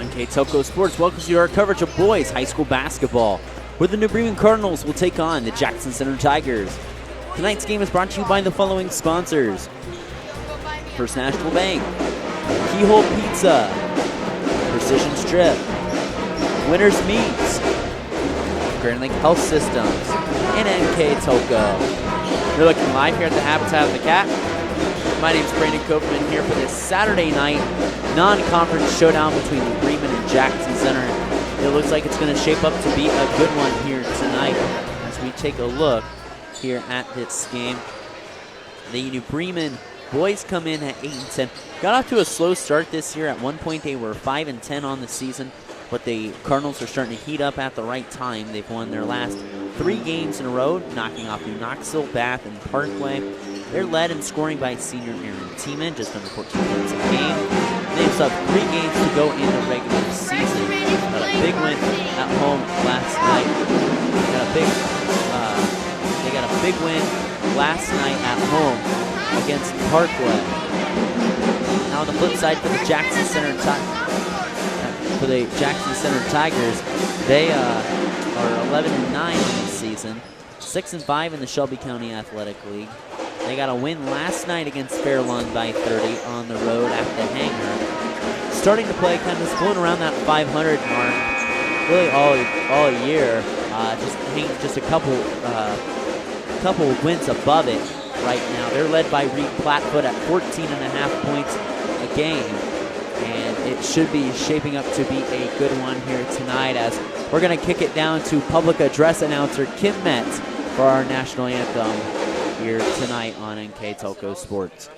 Okay, Telco Sports welcomes you to our coverage of boys high school basketball, where the New Bremen Cardinals will take on the Jackson Center Tigers. Tonight's game is brought to you by the following sponsors: First National Bank, Keyhole Pizza, Precision Strip, Winners Meats, Grand Lake Health Systems, and NK Telco. You're looking live here at the Habitat of the Cat. My name is Brandon Koperman here for this Saturday night non-conference showdown between Bremen and Jackson Center. It looks like it's going to shape up to be a good one here tonight as we take a look here at this game. The New Bremen boys come in at 8-10. Got off to a slow start this year. At one point they were 5-10 on the season, but the Cardinals are starting to heat up at the right time. They've won their last 3 games in a row, knocking off New Knoxville, Bath, and Parkway. They're led in scoring by senior Aaron Tiemann, just under 14 points a game. They still have 3 games to go in the regular season. Got a big win at home last night. They got a big win last night at home against Parkway. Now on the flip side for the Jackson Center Tigers, they are 11-9 on the season, 6-5 in the Shelby County Athletic League. They got a win last night against Fairlawn by 30 on the road at the Hangar. Starting to play kind of floating around that 500 mark really all year. Just a couple wins above it right now. They're led by Reed Plattfoot at 14.5 points a game. And it should be shaping up to be a good one here tonight, as we're going to kick it down to public address announcer Kim Metz for our national anthem here tonight on NK Telco Sports.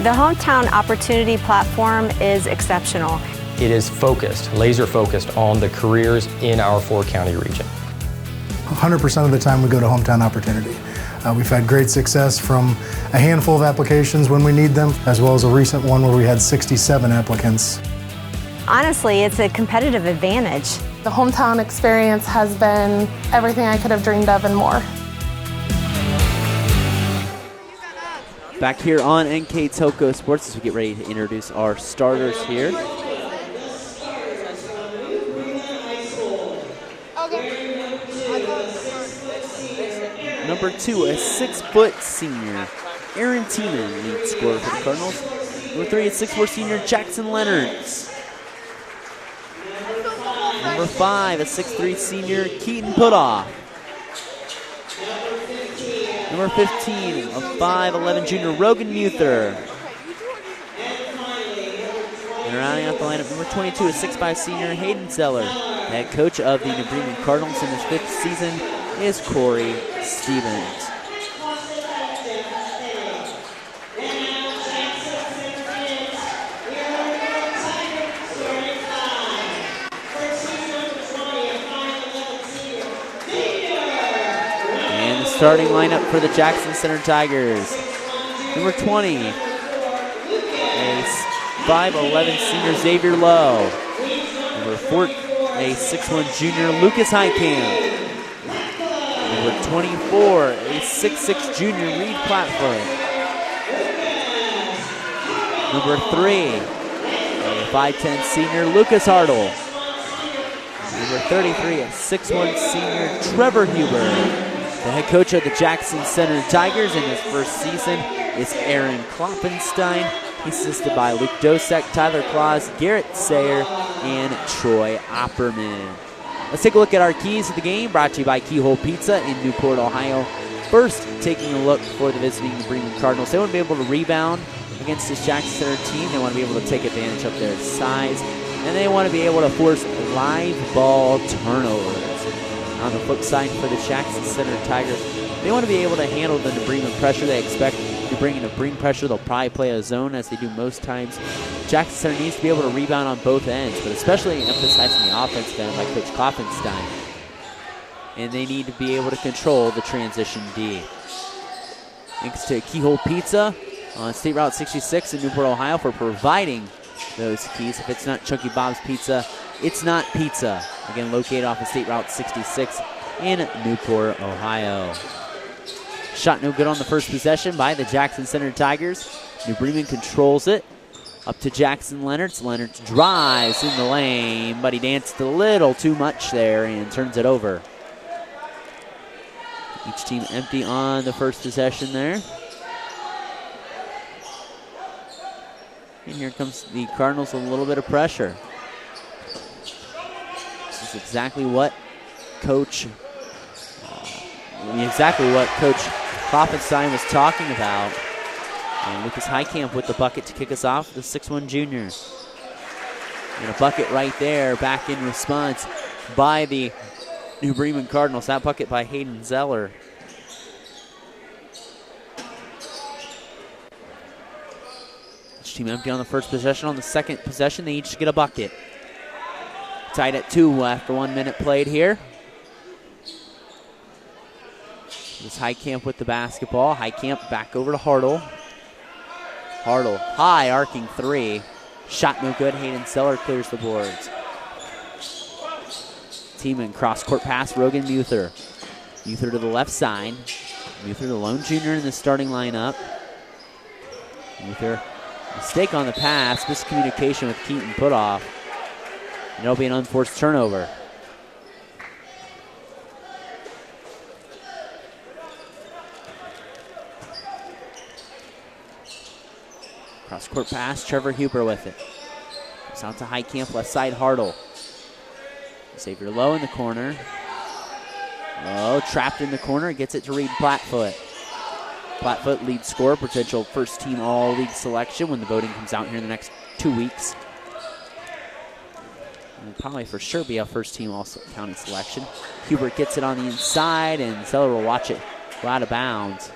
The Hometown Opportunity Platform is exceptional. It is focused, laser focused on the careers in our 4-county region. 100% of the time we go to Hometown Opportunity. We've had great success from a handful of applications when we need them, as well as a recent one where we had 67 applicants. Honestly, it's a competitive advantage. The hometown experience has been everything I could have dreamed of and more. Back here on NK Telco Sports as we get ready to introduce our starters here. Number 2, a 6-foot senior, Aaron Tiemann, lead scorer for the Cardinals. Number 3, a 6'4" senior, Jackson Leonards. Number 5, a 6'3" senior, Keaton Putoff. Number 15, a 5'11" junior, Rogan Muther. And rounding out the lineup, number 22, a 6'5" senior, Hayden Zeller. Head coach of the New Bremen Cardinals in his 5th season is Corey Stevens. And the starting lineup for the Jackson Center Tigers. Number 20, a 5'11" senior, Xavier Lowe. Number 4, a 6'1" junior, Lucas Heitkamp. Number 24, a 6'6" junior, Reed Plattfoot. Number 3, a 5'10" senior, Lucas Hartle. Number 33, a 6'1" senior, Trevor Huber. The head coach of the Jackson Center Tigers in his first season is Aaron Kloppenstein. He's assisted by Luke Dosek, Tyler Claus, Garrett Sayer, and Troy Opperman. Let's take a look at our keys to the game, brought to you by Keyhole Pizza in Newport, Ohio. First, taking a look for the visiting Bremen Cardinals. They want to be able to rebound against this Jackson Center team. They want to be able to take advantage of their size, and they want to be able to force live ball turnovers. On the flip side for the Jackson Center Tigers, they want to be able to handle the New Bremen pressure. They expect to bring in a Bremen pressure. They'll probably play a zone as they do most times. Jackson Center needs to be able to rebound on both ends, but especially emphasizing the offensive end by Coach Kloppenstein. And they need to be able to control the transition D. Thanks to Keyhole Pizza on State Route 66 in Newport, Ohio for providing those keys. If it's not Chunky Bob's Pizza, it's not pizza. Again, located off of State Route 66 in Newport, Ohio. Shot no good on the first possession by the Jackson Center Tigers. New Bremen controls it. Up to Jackson Leonards. Leonards drives in the lane, but he danced a little too much there and turns it over. Each team empty on the first possession there. And here comes the Cardinals with a little bit of pressure. This is exactly what Coach Klopfenstein was talking about. And Lucas Heitkamp with the bucket to kick us off, the 6'1 junior. And a bucket right there, back in response by the New Bremen Cardinals. That bucket by Hayden Zeller. Each team empty on the first possession. On the second possession, they each get a bucket. Tied at 2 after 1 minute played here. This Heitkamp with the basketball. Heitkamp back over to Hartle. Hartle, high arcing 3. Shot no good. Hayden Zeller clears the boards. Team in cross-court pass, Rogan Muther. Muther to the left side. Muther, the lone junior in the starting lineup. Muther, mistake on the pass, miscommunication with Keaton Putoff. And it'll be an unforced turnover. Cross-court pass, Trevor Huber with it. It's out to Heitkamp, left side, Hartle. Xavier Lowe in the corner. Oh, trapped in the corner, gets it to Reed Plattfoot. Plattfoot lead scorer, potential first-team all-league selection when the voting comes out here in the next 2 weeks. And probably for sure be a first-team all-county selection. Hubert gets it on the inside, and Zeller will watch it go out of bounds.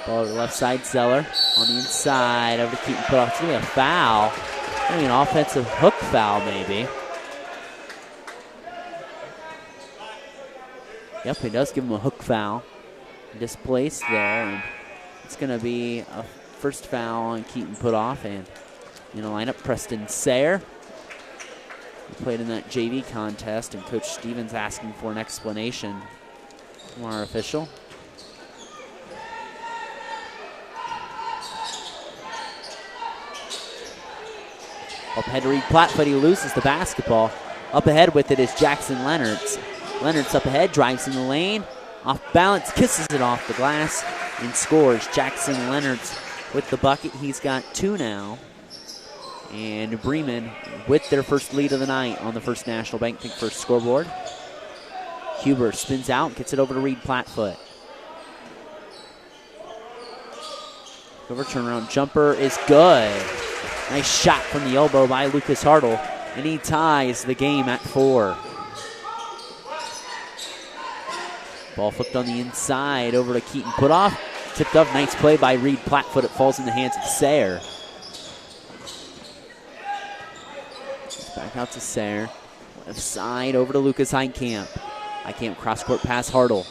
Ball to the left side, Zeller on the inside, over to Keaton Putoff. It's going to be a foul. Maybe an offensive hook foul, maybe. Yep, he does give him a hook foul. Displaced there, and it's going to be a first foul on Keaton Putoff. And in the lineup, Preston Sayre. He played in that JV contest, and Coach Stevens asking for an explanation from our official. Up ahead to Reed Plattfoot, he loses the basketball. Up ahead with it is Jackson Leonards. Leonards up ahead, drives in the lane. Off balance, kisses it off the glass, and scores. Jackson Leonards with the bucket. He's got 2 now. And Bremen with their first lead of the night on the First National Bank Think First scoreboard. Huber spins out, gets it over to Reed Plattfoot. Over turnaround jumper is good. Nice shot from the elbow by Lucas Hartle, and he ties the game at 4. Ball flipped on the inside over to Keaton Putoff. Tipped up, nice play by Reed Plattfoot. It falls in the hands of Sayre. Back out to Sayre. Left side over to Lucas Heitkamp. Heitkamp cross-court pass, Hartle.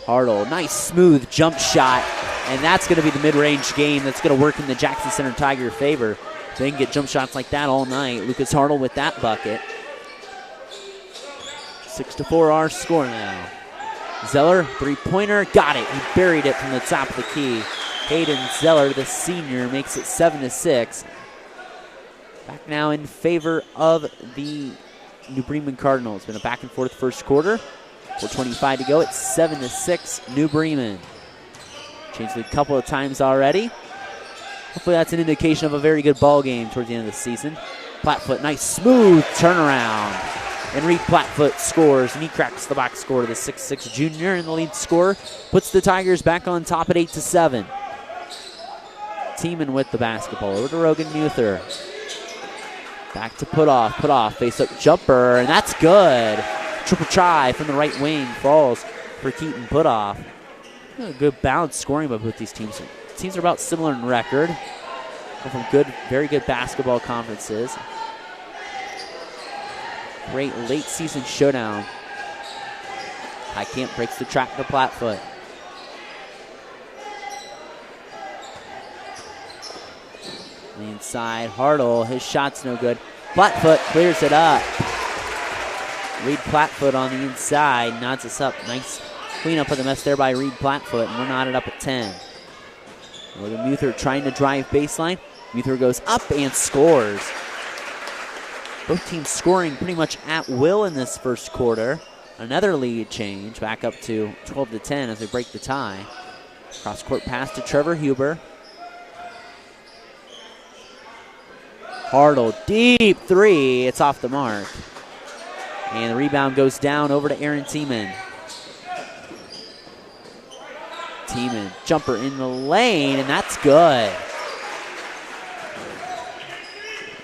Hartle, nice smooth jump shot. And that's going to be the mid-range game that's going to work in the Jackson Center Tiger favor. They can get jump shots like that all night. Lucas Hartle with that bucket. 6-4 our score now. Zeller, three-pointer, got it. He buried it from the top of the key. Hayden Zeller, the senior, makes it 7-6. Back now in favor of the New Bremen Cardinals. Been a back-and-forth first quarter. 4:25 to go. It's 7-6 New Bremen. Changed it a couple of times already. Hopefully that's an indication of a very good ball game towards the end of the season. Plattfoot, nice smooth turnaround. And Reed Plattfoot scores, and he cracks the box score to the 6'6 junior, and the lead scorer puts the Tigers back on top at 8-7. Teeman with the basketball over to Rogan Muther. Back to Putoff. Putoff face-up jumper, and that's good. Triple try from the right wing falls for Keaton Putoff. A good balanced scoring by both these teams. Teams are about similar in record. Come from good, very good basketball conferences. Great late season showdown. Heitkamp breaks the track to Plattfoot. On the inside, Hartle, his shot's no good. Flatfoot clears it up. Reed Flatfoot on the inside, nods us up. Nice cleanup of the mess there by Reed Flatfoot, and we're knotted up at 10. Logan Muther trying to drive baseline. Muther goes up and scores. Both teams scoring pretty much at will in this first quarter. Another lead change, back up to 12-10 as they break the tie. Cross-court pass to Trevor Huber. Hartle, deep three. It's off the mark. And the rebound goes down over to Aaron Tiemann. Tiemann, jumper in the lane, and that's good.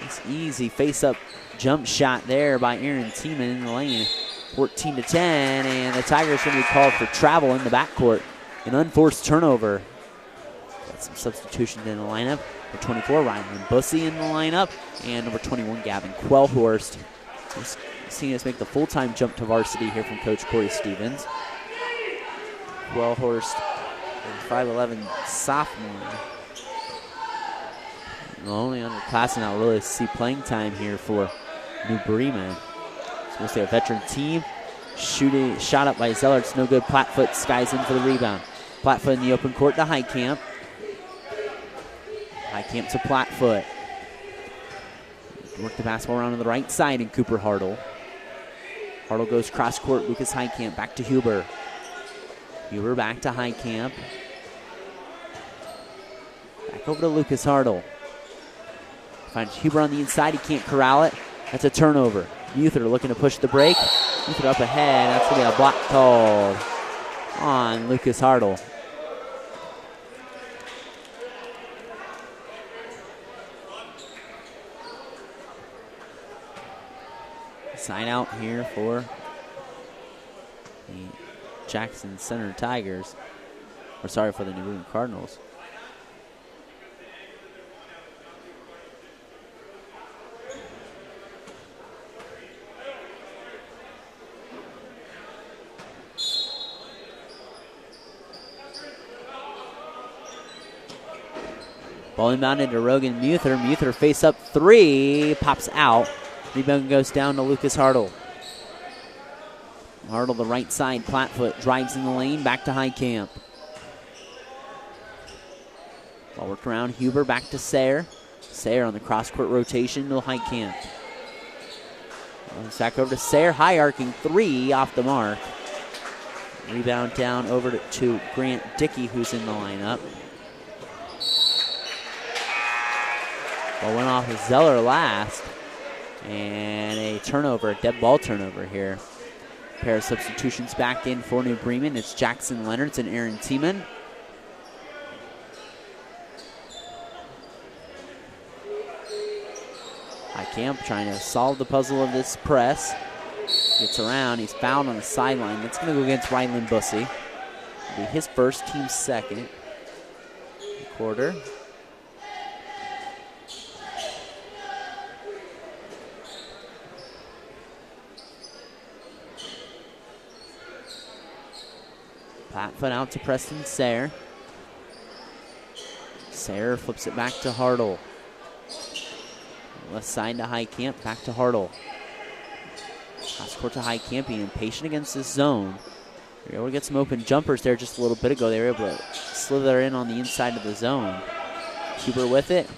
Nice easy face-up jump shot there by Aaron Tiemann in the lane. 14-10, and the Tigers going to be called for travel in the backcourt. An unforced turnover. Got some substitutions in the lineup. Number 24, Ryan Bussey in the lineup. And number 21, Gavin Quellhorst. Just seeing us make the full-time jump to varsity here from Coach Corey Stevens. Quellhorst, 5'11" sophomore. Only underclassmen out really see playing time here for New Bremen. It's mostly a veteran team. Shot up by Zeller. It's no good. Flatfoot skies in for the rebound. Flatfoot in the open court to Heitkamp. Heitkamp to Flatfoot. Work the basketball around to the right side in Cooper Hartle. Hartle goes cross court. Lucas Heitkamp back to Huber. Huber back to Heitkamp. Back over to Lucas Hartle. Finds Huber on the inside. He can't corral it. That's a turnover. Muther looking to push the break. Muther up ahead. That's going to be a block called on Lucas Hartle. Sign out here for the Jackson Center Tigers. Or sorry, for the New Bremen Cardinals. Ball inbounded to Rogan Muther. Muther face up three. Pops out. Rebound goes down to Lucas Hartle. Hartle the right side. Flatfoot drives in the lane. Back to Heitkamp. Ball worked around. Huber back to Sayre. Sayre on the cross-court rotation to Heitkamp. Back over to Sayre. High arcing three off the mark. Rebound down over to Grant Dickey, who's in the lineup. Ball went off of Zeller last. And a turnover, a dead ball turnover here. A pair of substitutions back in for New Bremen. It's Jackson Leonards and Aaron Tiemann. Heitkamp trying to solve the puzzle of this press. Gets around. He's fouled on the sideline. That's going to go against Ryland Bussey. It'll be his first, team second. Quarter. Flatfoot out to Preston Sayre. Sayre flips it back to Hartle. Left side to Heitkamp, back to Hartle. Cross court to Heitkamp, being impatient against this zone. They were able to get some open jumpers there just a little bit ago. They were able to slither in on the inside of the zone. Huber with it.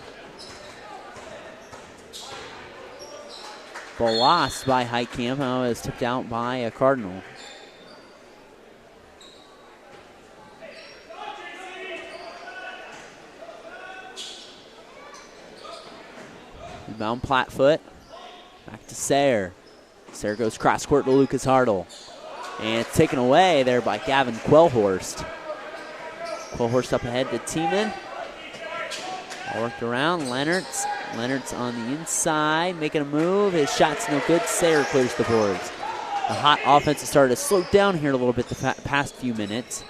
Ball lost by Heitkamp. Now is tipped out by a Cardinal. Rebound Flatfoot. Back to Sayre. Sayre goes cross court to Lucas Hartle. And it's taken away there by Gavin Quellhorst. Quellhorst up ahead to Tiemann. All worked around. Leonards on the inside, making a move. His shot's no good. Sayre clears the boards. The hot offense has started to slow down here a little bit the past few minutes.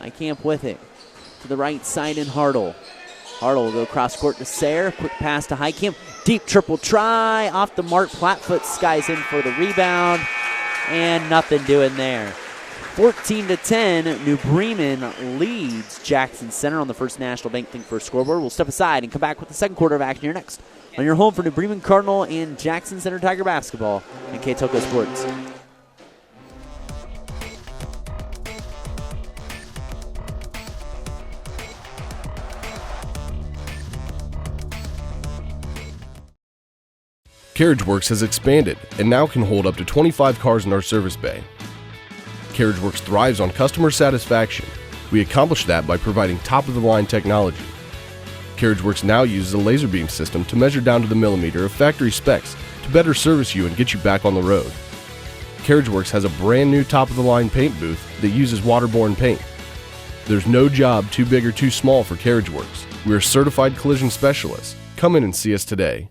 Highcamp with it. To the right side in Hartle. Hartle will go cross court to Sayre. Quick pass to Highcamp. Deep triple try. Off the mark. Plattfoot skies in for the rebound. And nothing doing there. 14-10, New Bremen leads Jackson Center on the First National Bank Think First scoreboard. We'll step aside and come back with the second quarter of action here next on your home for New Bremen Cardinal and Jackson Center Tiger basketball and K-Toko Sports. CarriageWorks has expanded and now can hold up to 25 cars in our service bay. CarriageWorks thrives on customer satisfaction. We accomplish that by providing top-of-the-line technology. CarriageWorks now uses a laser beam system to measure down to the millimeter of factory specs to better service you and get you back on the road. CarriageWorks has a brand new top-of-the-line paint booth that uses waterborne paint. There's no job too big or too small for CarriageWorks. We're certified collision specialists. Come in and see us today.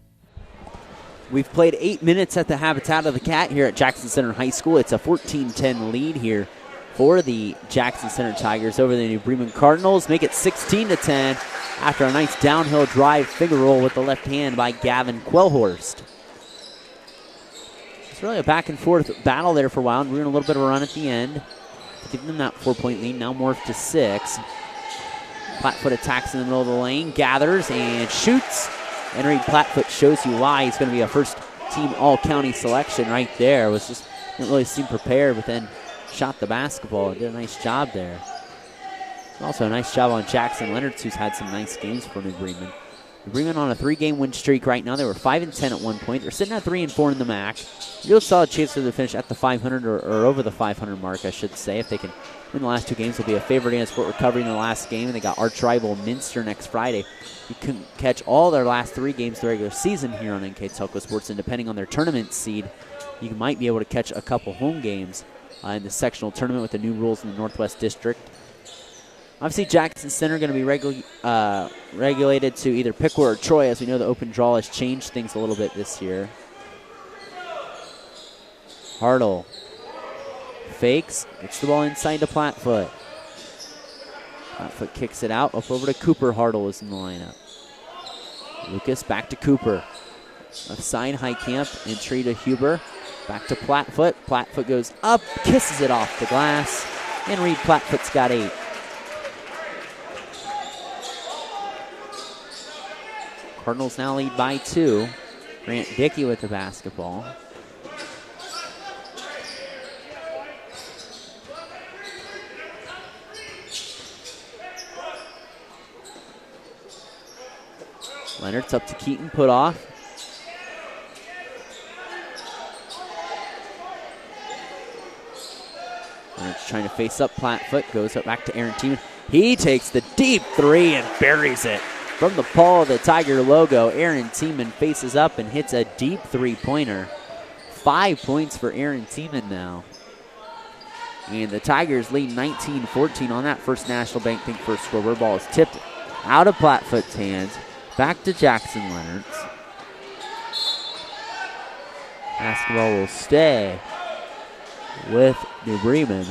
We've played 8 minutes at the Habitat of the Cat here at Jackson Center High School. It's a 14-10 lead here for the Jackson Center Tigers over the New Bremen Cardinals. Make it 16-10 after a nice downhill drive finger roll with the left hand by Gavin Quellhorst. It's really a back and forth battle there for a while, and we're in a little bit of a run at the end. Giving them that 4-point lead, now morphed to 6. Plattfoot attacks in the middle of the lane, gathers and shoots. And Reed Plattfoot shows you why he's going to be a first-team all-county selection right there. Didn't really seem prepared, but then shot the basketball and did a nice job there. Also a nice job on Jackson Leonard, who's had some nice games for New Bremen. New Bremen on a 3-game win streak right now. They were 5-10 at one point. They're sitting at 3-4 in the MAC. Real solid chance for them to finish at the 500 or over the 500 mark, I should say. If they can win the last 2 games, they'll be a favorite against Fort Recovery in the last game. And they got arch rival Minster next Friday. You can catch all their last 3 games of the regular season here on NK Telco Sports, and depending on their tournament seed, you might be able to catch a couple home games in the sectional tournament with the new rules in the Northwest District. Obviously, Jackson Center going to be regulated to either Piqua or Troy, as we know the open draw has changed things a little bit this year. Hartle fakes, gets the ball inside to Plattfoot. Plattfoot kicks it out, up over to Cooper. Hartle is in the lineup. Lucas back to Cooper. Left side, Highcamp, entry to Huber. Back to Plattfoot. Plattfoot goes up, kisses it off the glass, and Reed Plattfoot's got 8. Cardinals now lead by 2. Grant Dickey with the basketball. Leonard's up to Keaton, put off. Leonard's trying to face up Plattfoot, goes up back to Aaron Tiemann. He takes the deep 3 and buries it. From the paw of the Tiger logo, Aaron Tiemann faces up and hits a deep 3-pointer. 5 points for Aaron Tiemann now. And the Tigers lead 19-14 on that First National Bank Think First scoreboard. Ball is tipped out of Plattfoot's hands. Back to Jackson Leonard's. Basketball will stay with New Bremen.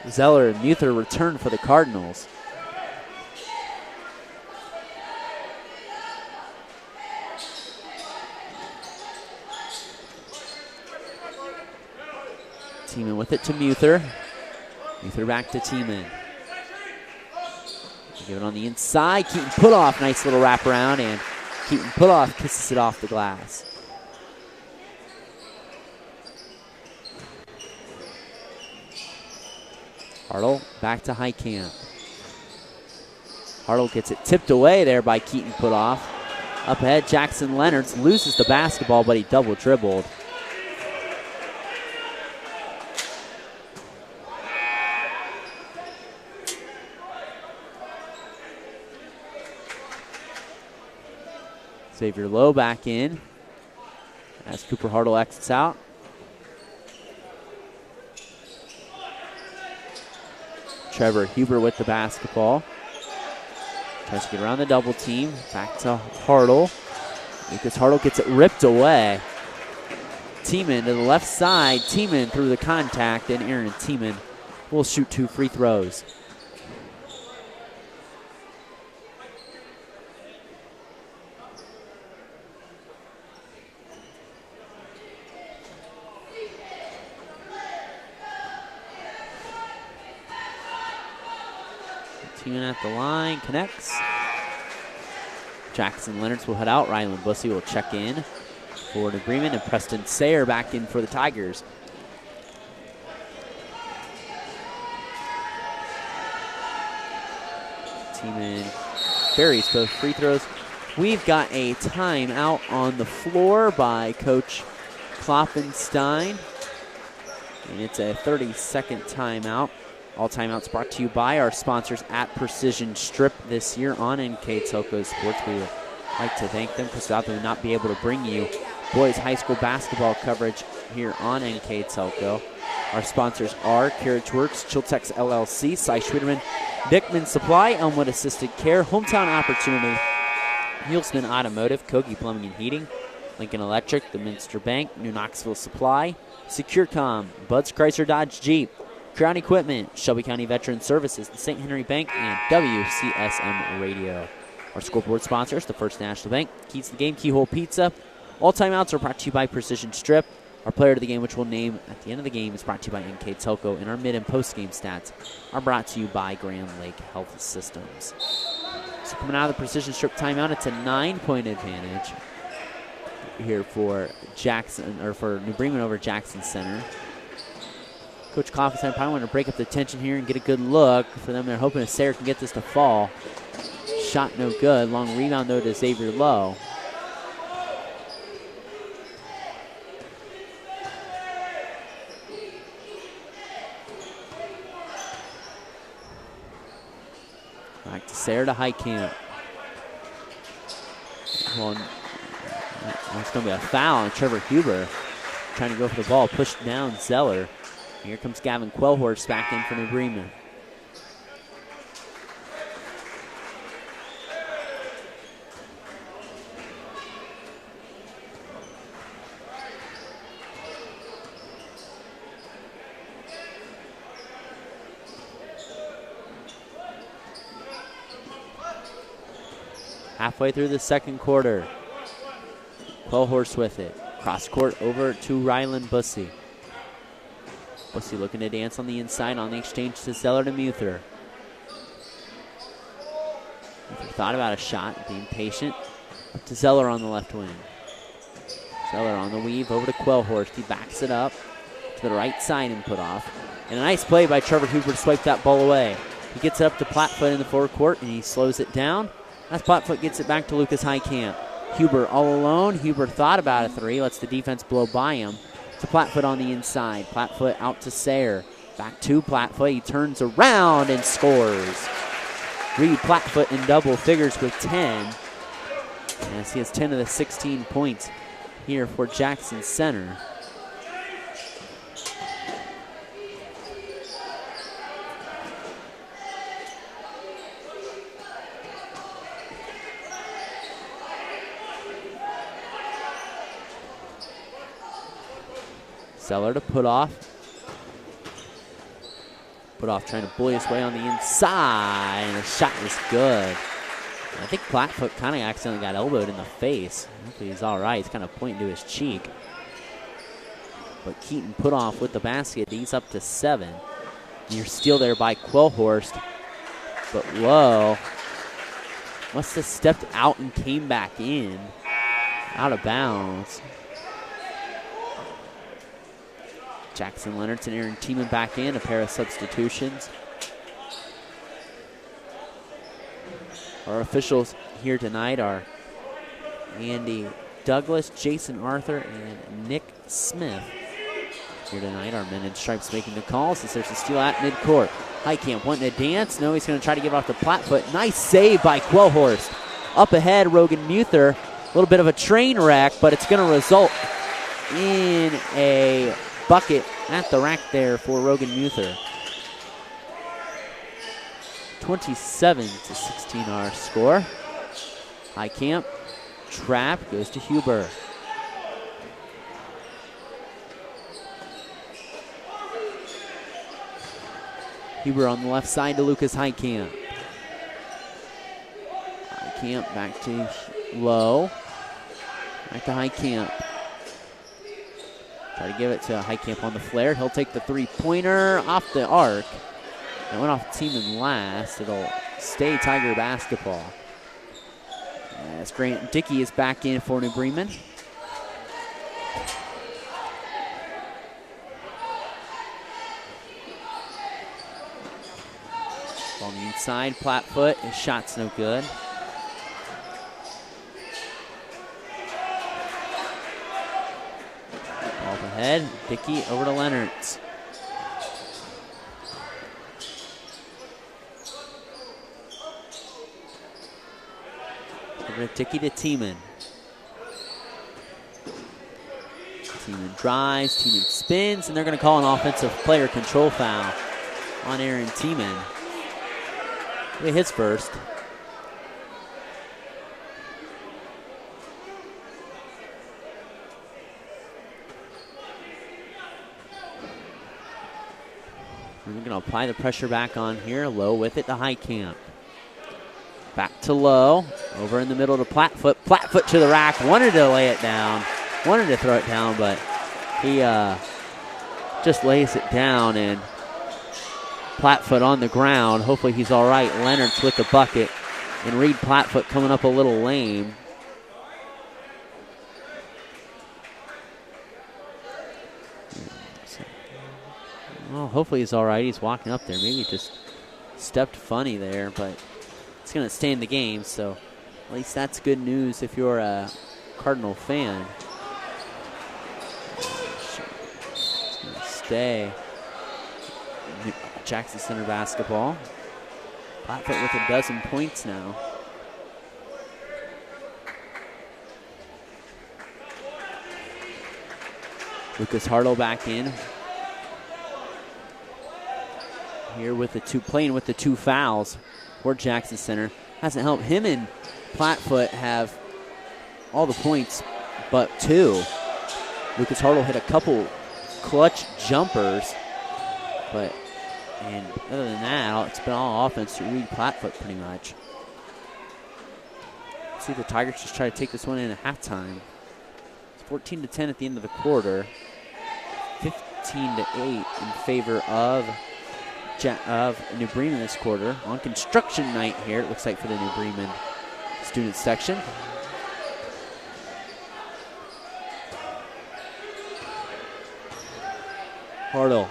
Zeller and Muther return for the Cardinals. Tiemann with it to Muther. Muther back to Tiemann. Give it on the inside. Keaton put off. Nice little wraparound, and Keaton put off, kisses it off the glass. Hartle back to Highcamp. Hartle gets it tipped away there by Keaton put off. Up ahead, Jackson Leonards loses the basketball, but he double dribbled. Xavier Lowe back in as Cooper Hartle exits out. Trevor Huber with the basketball. Tries to get around the double team. Back to Hartle. Lucas Hartle gets it ripped away. Tiemann to the left side. Tiemann through the contact, and Aaron Tiemann will shoot 2 free throws. Tiemann at the line, connects. Jackson Leonards will head out. Ryland Bussey will check in for New Bremen, and Preston Sayer back in for the Tigers. Tiemann buries both free throws. We've got a timeout on the floor by Coach Klopfenstein, and it's a 30-second timeout. All timeouts brought to you by our sponsors at Precision Strip this year on NK Telco Sports. We would like to thank them because without them we would not be able to bring you boys high school basketball coverage here on NK Telco. Our sponsors are Carriage Works, Chiltex LLC, Cy Schwieterman, Dickman Supply, Elmwood Assisted Care, Hometown Opportunity, Hulsman Automotive, Kogi Plumbing and Heating, Lincoln Electric, the Minster Bank, New Knoxville Supply, SecureCom, Bud's Chrysler Dodge Jeep, Crown Equipment, Shelby County Veteran Services, the St. Henry Bank, and WCSM Radio. Our scoreboard sponsors, the First National Bank, Keys to the Game, Keyhole Pizza. All timeouts are brought to you by Precision Strip. Our player of the game, which we'll name at the end of the game, is brought to you by NK Telco, and our mid and post game stats are brought to you by Grand Lake Health Systems. So coming out of the Precision Strip timeout, it's a 9-point advantage here for Jackson, or for New Bremen over Jackson Center. Coach Klopfenstein probably want to break up the tension here and get a good look for them. They're hoping that Sayre can get this to fall. Shot no good. Long rebound, though, to Xavier Lowe. Back to Sayre to Heitkamp. Well, it's going to be a foul on Trevor Huber. Trying to go for the ball. Pushed down Zeller. Here comes Gavin Quellhorst back in for New Bremen. Halfway through the second quarter. Quellhorst with it. Cross court over to Ryland Bussey. Bussey looking to dance on the inside on the exchange to Zeller to Muther. Muther thought about a shot, being patient. Up to Zeller on the left wing. Zeller on the weave over to Quellhorst. He backs it up to the right side and put off. And a nice play by Trevor Huber to swipe that ball away. He gets it up to Plattfoot in the forecourt and he slows it down. As Plattfoot gets it back to Lucas Heitkamp. Huber all alone. Huber thought about a three, lets the defense blow by him. To Plattfoot on the inside. Plattfoot out to Sayre. Back to Plattfoot. He turns around and scores. Reed Plattfoot in double figures with 10. As he has 10 of the 16 points here for Jackson Center. Zeller to put off. Put off trying to bully his way on the inside, and the shot is good. I think Plattfoot kind of accidentally got elbowed in the face. Hopefully he's all right. He's kind of pointing to his cheek. But Keaton put off with the basket. He's up to 7. You're steal there by Quellhorst. But whoa. Must have stepped out and came back in. Out of bounds. Jackson Leonards and Aaron Tiemann back in, a pair of substitutions. Our officials here tonight are Andy Douglas, Jason Arthur, and Nick Smith. Here tonight, our men in stripes making the calls as there's a steal at midcourt. Heitkamp wanting to dance. No, he's going to try to give off the Plattfoot. Nice save by Quellhorst. Up ahead, Rogan Muther. A little bit of a train wreck, but it's going to result in a bucket at the rack there for Rogan Muther. 27-16 our score. Heitkamp, trap, goes to Huber. Huber on the left side to Lucas Heitkamp. Heitkamp back to Lowe. Back to Heitkamp. Try to give it to Heitkamp on the flare. He'll take the three-pointer off the arc. It went off the team in last. It'll stay Tiger basketball. As Grant Dickey is back in for New Bremen. Ball on the inside, Plattfoot. His shot's no good. Ball ahead, Dickey over to Leonards. Over to Dickey to Tiemann. Tiemann drives, Tiemann spins, and they're going to call an offensive player control foul on Aaron Tiemann. It hits first. We're going to apply the pressure back on here. Lowe with it to Heitkamp. Back to Lowe. Over in the middle to Plattfoot. Plattfoot to the rack. Wanted to lay it down. Wanted to throw it down, but he just lays it down, and Plattfoot on the ground. Hopefully he's all right. Leonards with the bucket, and Reed Plattfoot coming up a little lame. Well, hopefully he's all right. He's walking up there. Maybe just stepped funny there, but it's going to stay in the game, so at least that's good news if you're a Cardinal fan. It's going to stay Jackson Center basketball. Plattfoot with a dozen points now. Lucas Hartle back in. Here with the playing with the two fouls for Jackson Center. Hasn't helped him, and Plattfoot have all the points but two. Lucas Hartle hit a couple clutch jumpers, and other than that, it's been all offense to Reed Plattfoot pretty much. Let's see if the Tigers just try to take this one in at halftime. It's 14-10 at the end of the quarter. 15-8 in favor of New Bremen this quarter. On construction night here, it looks like, for the New Bremen student section. Hartle.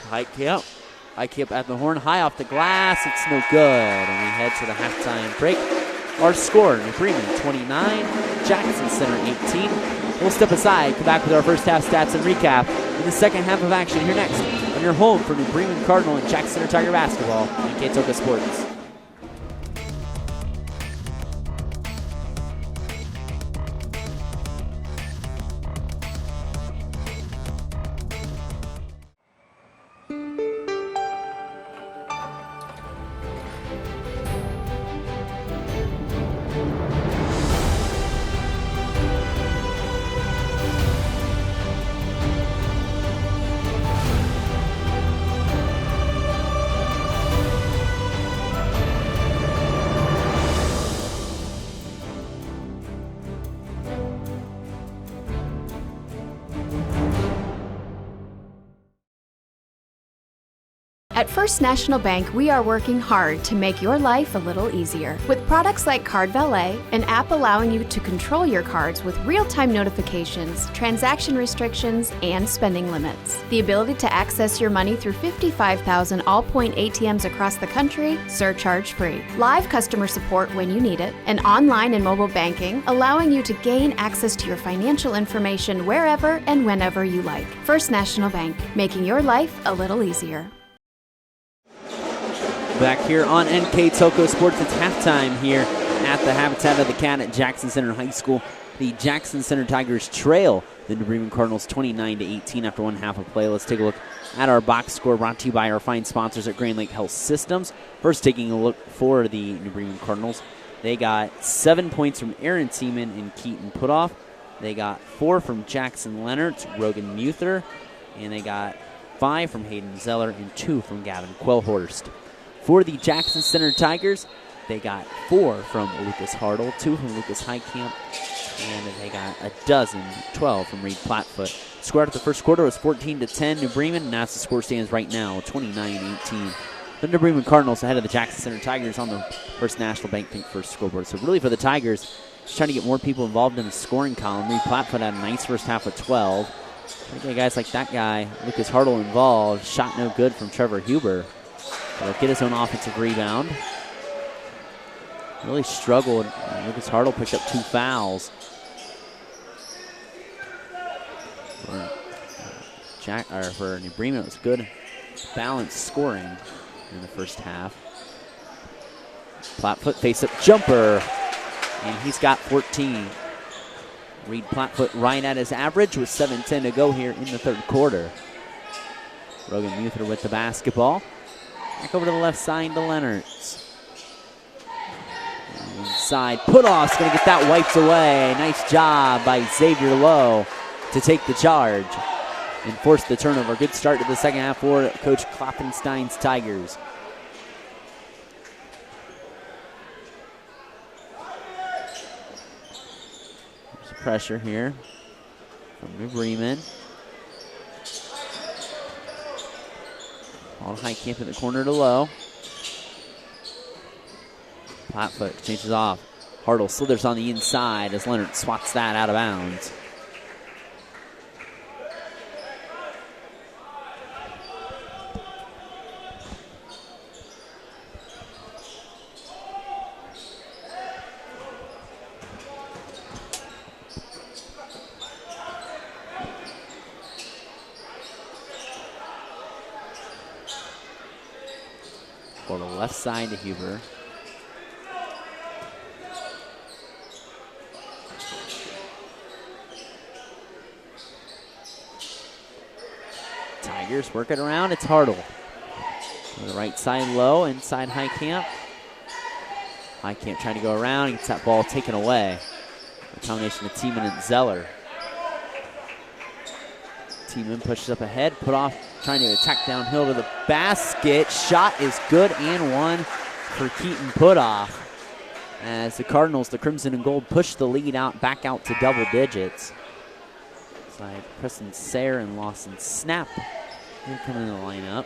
Heitkamp at the horn, high off the glass. It's no good. And we head to the halftime break. Our score, New Bremen 29, Jackson Center 18. We'll step aside, come back with our first half stats and recap in the second half of action here next on your home for New Bremen Cardinal and Jackson Center Tiger basketball on K-Toka Sports. At First National Bank, we are working hard to make your life a little easier. With products like Card Valet, an app allowing you to control your cards with real-time notifications, transaction restrictions, and spending limits. The ability to access your money through 55,000 all-point ATMs across the country, surcharge-free. Live customer support when you need it, and online and mobile banking, allowing you to gain access to your financial information wherever and whenever you like. First National Bank, making your life a little easier. Back here on K-Toka Sports, it's halftime here at the Habitat of the Cat at Jackson Center High School. The Jackson Center Tigers trail the New Bremen Cardinals 29-18 after one half of play. Let's take a look at our box score, brought to you by our fine sponsors at Grand Lake Health Systems. First, taking a look for the New Bremen Cardinals. They got 7 points from Aaron Tiemann and Keaton Putoff. They got 4 from Jackson Leonards, Rogan Muther, and they got 5 from Hayden Zeller, and 2 from Gavin Quellhorst. For the Jackson Center Tigers, they got 4 from Lucas Hartle, 2 from Lucas Heitkamp, and they got 12 from Reed Plattfoot. Score at the first quarter was 14-10 New Bremen, and as the score stands right now, 29-18. The New Bremen Cardinals ahead of the Jackson Center Tigers on the First National Bank Pink First scoreboard. So really for the Tigers, just trying to get more people involved in the scoring column. Reed Plattfoot had a nice first half with 12. Trying to get guys like that guy, Lucas Hartle, involved. Shot no good from Trevor Huber. He'll get his own offensive rebound. Really struggled. Lucas Hartle picked up 2 fouls. For New Bremen, it was good, balanced scoring in the first half. Plattfoot face-up jumper, and he's got 14. Reed Plattfoot right at his average with 7:10 to go here in the third quarter. Rogan Muther with the basketball. Back over to the left side to Leonards. Inside, put-off's going to get that wiped away. Nice job by Xavier Lowe to take the charge and force the turnover. Good start to the second half for Coach Klopfenstein's Tigers. There's pressure here from New Bremen. Ball to Heitkamp in the corner to Lowe. Plattfoot changes off. Hartle slithers on the inside as Leonard swats that out of bounds. For the left side to Huber. Tigers work it around. It's Hartle. On the right side low, inside Heitkamp. Heitkamp trying to go around. He gets that ball taken away. A combination of Tiemann and Zeller. Tiemann pushes up ahead. Put off, trying to attack downhill to the basket. Shot is good and one for Keaton Putoff. As the Cardinals, the Crimson and Gold, push the lead out, back out to double digits. Side Preston Sayre and Lawson Snap. Here coming in the lineup.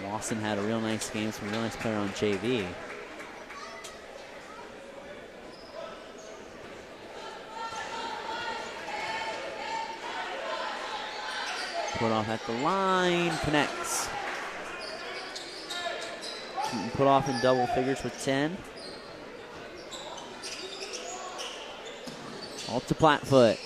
Lawson had a real nice game, some real nice player on JV. Put off at the line, connects. Keaton put off in double figures with 10. All to Plattfoot.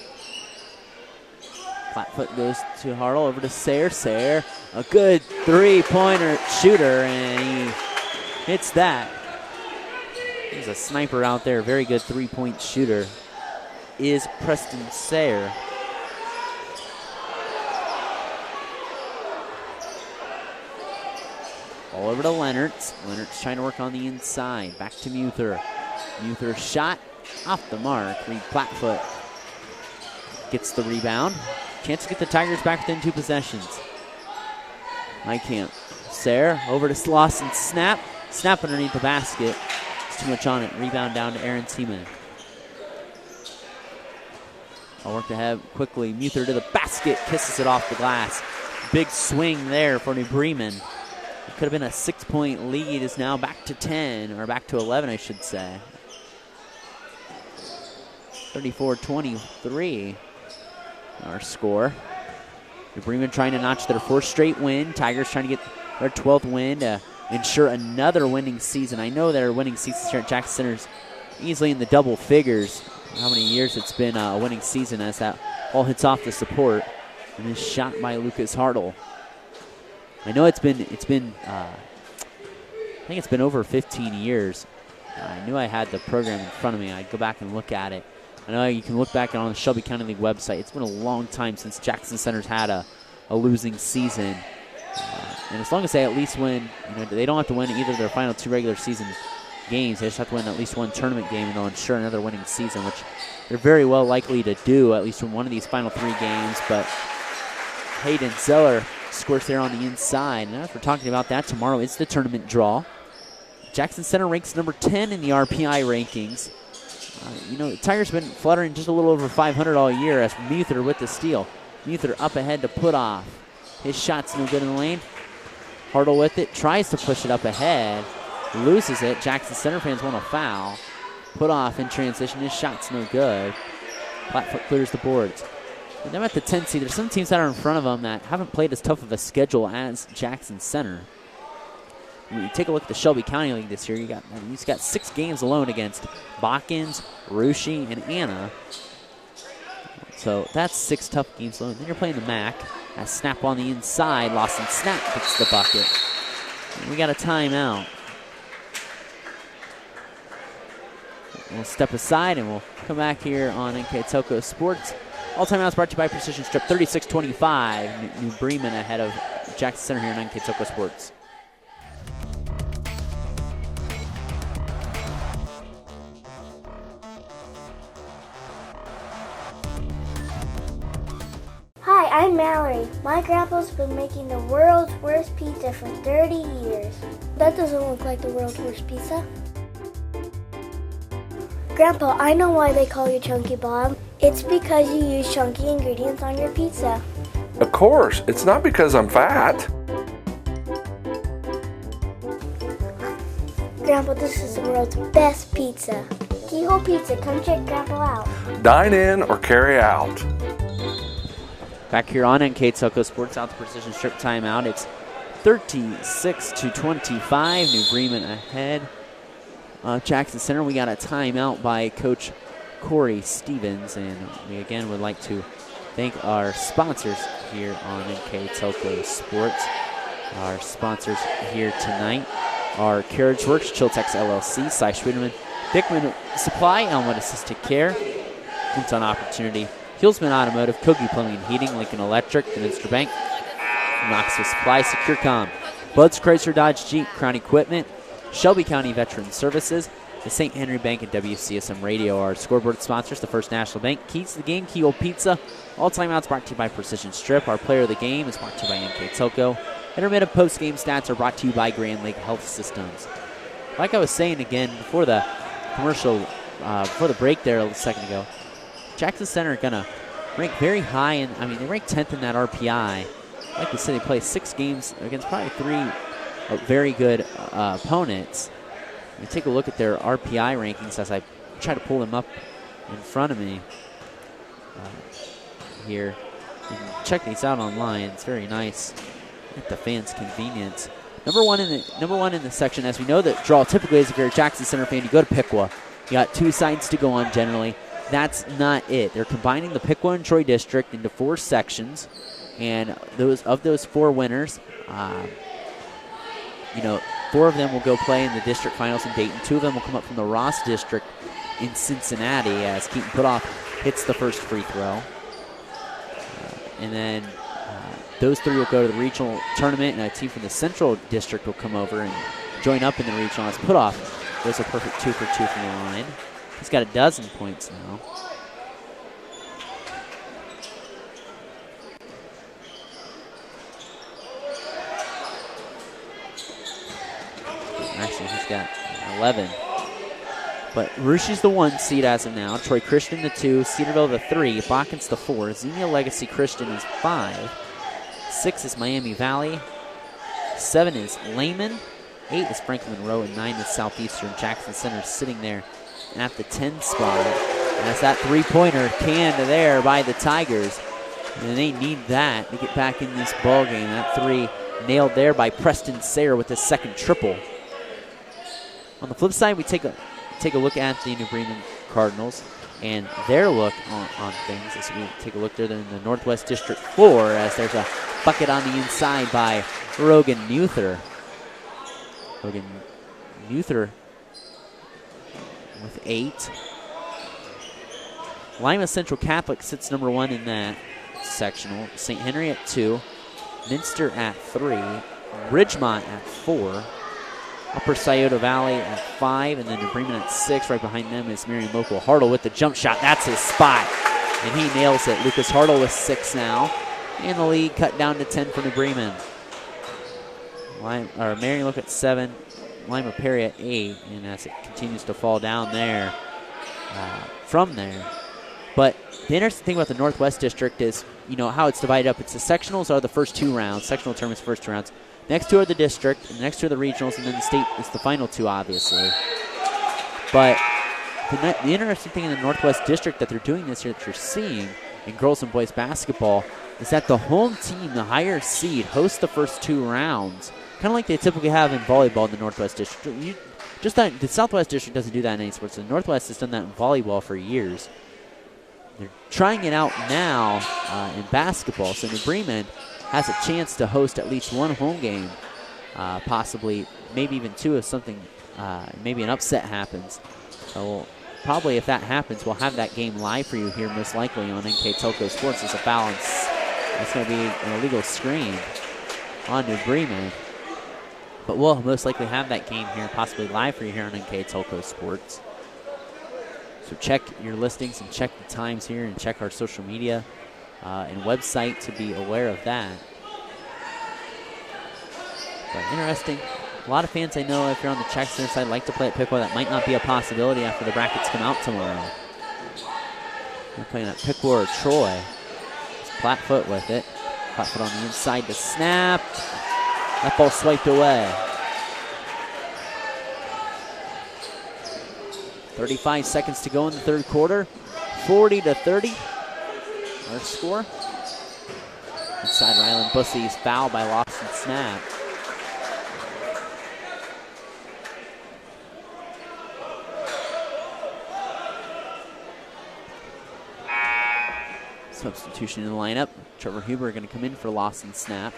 Plattfoot goes to Hartle, over to Sayre. Sayre, a good three-pointer shooter, and he hits that. He's a sniper out there, very good three-point shooter, is Preston Sayre. All over to Leonards. Leonards trying to work on the inside. Back to Muther. Muther's shot off the mark. Reed Plattfoot gets the rebound. Chance to get the Tigers back within 2 possessions. Heitkamp. Sayre over to Lawson. Snap. Snap underneath the basket. It's too much on it. Rebound down to Aaron Tiemann. I'll work ahead quickly. Muther to the basket. Kisses it off the glass. Big swing there for New Bremen. It could have been a 6-point lead. Is now back to 10, or back to 11, I should say. 34-23, our score. New Bremen trying to notch their 4th straight win. Tigers trying to get their 12th win to ensure another winning season. I know their winning seasons here at Jackson Center's easily in the double figures. How many years it's been a winning season as that ball hits off the support. And this shot by Lucas Hartle. I know it's been I think it's been over 15 years. I knew I had the program in front of me. I'd go back and look at it. I know you can look back on the Shelby County League website. It's been a long time since Jackson Center's had a losing season. And as long as they at least win, they don't have to win either of their final 2 regular season games. They just have to win at least 1 tournament game, and they'll ensure another winning season, which they're very well likely to do, at least from one of these final 3 games. But Hayden Zeller scores there on the inside. And as we're talking about that, tomorrow is the tournament draw. Jackson Center ranks number 10 in the RPI rankings. The Tigers have been fluttering just a little over 500 all year as Muther with the steal. Muther up ahead to put off. His shot's no good in the lane. Hartle with it, tries to push it up ahead. Loses it. Jackson Center fans want a foul. Put off in transition. His shot's no good. Flatfoot clears the boards. And them at the 10 seed. There's some teams that are in front of them that haven't played as tough of a schedule as Jackson Center. When you take a look at the Shelby County League this year, he's got 6 games alone against Botkins, Russia, and Anna. So that's 6 tough games alone. Then you're playing the MAC. A snap on the inside. Lawson Snap gets the bucket. And we got a timeout. We'll step aside and we'll come back here on NK Telco Sports. All timeouts brought to you by Precision Strip. 36-25. New Bremen ahead of Jackson Center here on NK Telco Sports. Hi, I'm Mallory. My grandpa's been making the world's worst pizza for 30 years. That doesn't look like the world's worst pizza. Grandpa, I know why they call you Chunky Bob. It's because you use chunky ingredients on your pizza. Of course, it's not because I'm fat. Grandpa, this is the world's best pizza. Keyhole Pizza, come check Grandpa out. Dine in or carry out. Back here on NK Telco Sports, out the Precision Strip timeout. It's 36-25. New Bremen ahead. Jackson Center, we got a timeout by Coach Corey Stevens, and we again would like to thank our sponsors here on NK Telco Sports. Our sponsors here tonight are Carriage Works, Chiltex LLC, Cy Schwedeman, Dickman Supply, Elmwood Assisted Care, Hometown Opportunity, Hillsman Automotive, Kogi Plumbing and Heating, Lincoln Electric, the Minster Bank, Knoxville Supply, SecureCom, Bud's Chrysler Dodge Jeep, Crown Equipment, Shelby County Veteran Services, the St. Henry Bank, and WCSM Radio. Our scoreboard sponsors, the First National Bank, Keys to the Game, Keyhole Pizza. All timeouts brought to you by Precision Strip. Our player of the game is brought to you by NK Telco. Intermittent post-game stats are brought to you by Grand Lake Health Systems. Like I was saying again before the commercial, before the break there a second ago, Jackson Center are going to rank very high, and they rank 10th in that RPI. Like we said, they play 6 games against probably 3 very good opponents. You take a look at their RPI rankings as I try to pull them up in front of me here. You can check these out online. It's very nice at the fans' convenience. Number one in the section, as we know that draw typically is if you're a Jackson Center fan, you go to Piqua. You got 2 sides to go on generally. That's not it. They're combining the Piqua and Troy district into 4 sections, and those 4 winners, 4 of them will go play in the district finals in Dayton. 2 of them will come up from the Ross district in Cincinnati as Keaton Putoff hits the first free throw. And then those 3 will go to the regional tournament, and a team from the Central District will come over and join up in the regional as Putoff goes a perfect 2 for 2 from the line. He's got 12 points now. Actually, he's got 11. But Russia's the 1 seed as of now. Troy Christian the 2. Cedarville the 3. Botkins the 4. Xenia Legacy Christian is 5. 6 is Miami Valley. 7 is Lehman. 8 is Franklin Monroe. And 9 is Southeastern. Jackson Center sitting there at the 10 spot. And that's that 3-pointer canned there by the Tigers. And they need that to get back in this ball game. That 3 nailed there by Preston Sayre with his second triple. On the flip side, we take a look at the New Bremen Cardinals and their look on things as we take a look there in the Northwest District 4 as there's a bucket on the inside by Rogan Muther. Rogan Muther with 8. Lima Central Catholic sits number 1 in that sectional. St. Henry at 2. Minster at 3. Ridgemont at 4. Upper Scioto Valley at 5, and then New Bremen at 6. Right behind them is Miriam Local. Hartle with the jump shot. That's his spot, and he nails it. Lucas Hartle with 6 now. And the lead cut down to 10 for New Bremen. Marion look at 7, Lima Perry at 8, and as it continues to fall down there from there. But the interesting thing about the Northwest District is, how it's divided up. It's the sectionals are the first 2 rounds. Sectional tournaments first 2 rounds. Next 2 are the district, and the next 2 are the regionals, and then the state is the final 2, obviously. But the interesting thing in the Northwest District that they're doing this year, that you're seeing in girls and boys basketball, is that the home team, the higher seed, hosts the first 2 rounds, kind of like they typically have in volleyball in the Northwest District. The Southwest District doesn't do that in any sports. The Northwest has done that in volleyball for years. They're trying it out now in basketball, so New Bremen has a chance to host at least 1 home game, possibly maybe even 2 if something, maybe an upset happens. So probably if that happens, we'll have that game live for you here most likely on NK Telco Sports. There's a foul, and it's going to be an illegal screen on New Bremen. But we'll most likely have that game here, possibly live for you here on NK Telco Sports. So check your listings and check the times here and check our social media and website to be aware of that. But interesting. A lot of fans I know, if you're on the Czech Center side, like to play at Piqua. That might not be a possibility after the brackets come out tomorrow. They're playing at Piqua or Troy. It's Plattfoot with it. Plattfoot on the inside to snap. That ball swiped away. 35 seconds to go in the third quarter. 40-30. Our score. Inside Ryland Bussey's foul by Lawson Snap. Substitution in the lineup. Trevor Huber going to come in for Lawson Snap.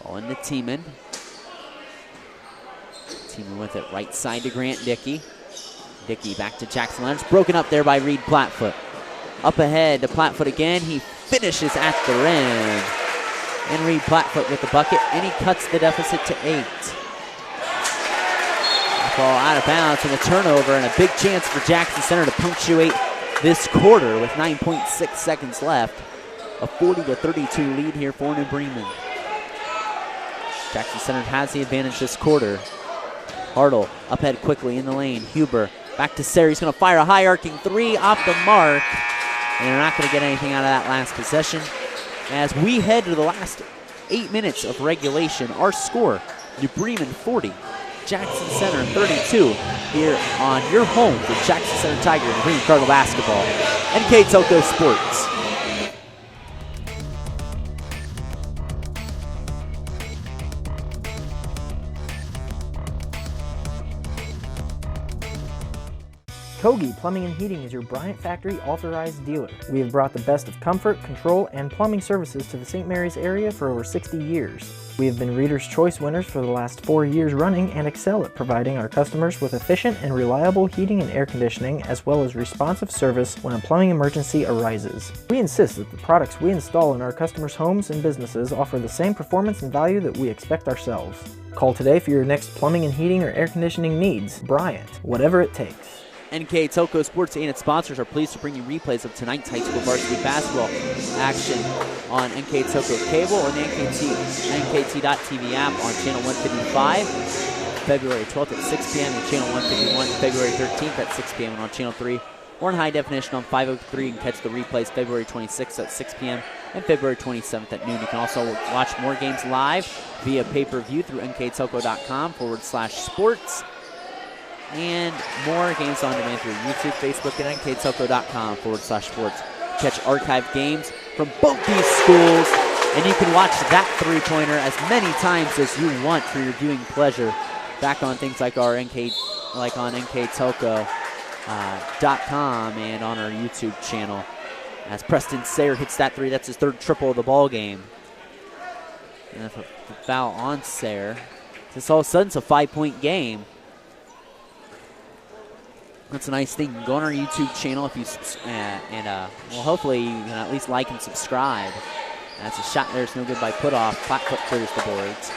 Ball into Tiemann. Tiemann with it right side to Grant Dickey. Dickey back to Jackson Leonard. Broken up there by Reed Plattfoot. Up ahead to Plattfoot again. He finishes at the rim. And Reed Plattfoot with the bucket, and he cuts the deficit to 8. Ball out of bounds and a turnover, and a big chance for Jackson Center to punctuate this quarter with 9.6 seconds left. A 40-32 lead here for New Bremen. Jackson Center has the advantage this quarter. Hartle up ahead quickly in the lane. Huber back to Sayre. He's going to fire a high arcing 3 off the mark. And they're not going to get anything out of that last possession. As we head to the last 8 minutes of regulation, our score, New Bremen 40, Jackson Center 32, here on your home for Jackson Center Tigers and Bremen Cardinal basketball. NK Telco Sports. Kogi Plumbing and Heating is your Bryant Factory authorized dealer. We have brought the best of comfort, control, and plumbing services to the St. Mary's area for over 60 years. We have been Reader's Choice winners for the last 4 years running and excel at providing our customers with efficient and reliable heating and air conditioning, as well as responsive service when a plumbing emergency arises. We insist that the products we install in our customers' homes and businesses offer the same performance and value that we expect ourselves. Call today for your next plumbing and heating or air conditioning needs. Bryant, whatever it takes. NK Telco Sports and its sponsors are pleased to bring you replays of tonight's high school varsity basketball action on NK Telco Cable or the NKT.TV app on channel 155, February 12th at 6 p.m. and channel 151, February 13th at 6 p.m. and on channel 3, or in high definition on 503. You can catch the replays February 26th at 6 p.m. and February 27th at noon. You can also watch more games live via pay-per-view through nktelco.com/sports. And more games on demand through YouTube, Facebook, and nktelco.com/sports. Catch archived games from both these schools, and you can watch that three-pointer as many times as you want for your viewing pleasure. Back on things like our on nktelco.com and on our YouTube channel. As Preston Sayre hits that 3, that's his 3rd triple of the ball game. And that's a foul on Sayre. This all of a sudden it's a 5-point game. That's a nice thing. Go on our YouTube channel if you well, hopefully you can at least like and subscribe. That's a shot there. It's no good by Putoff. Plattfoot clears the boards.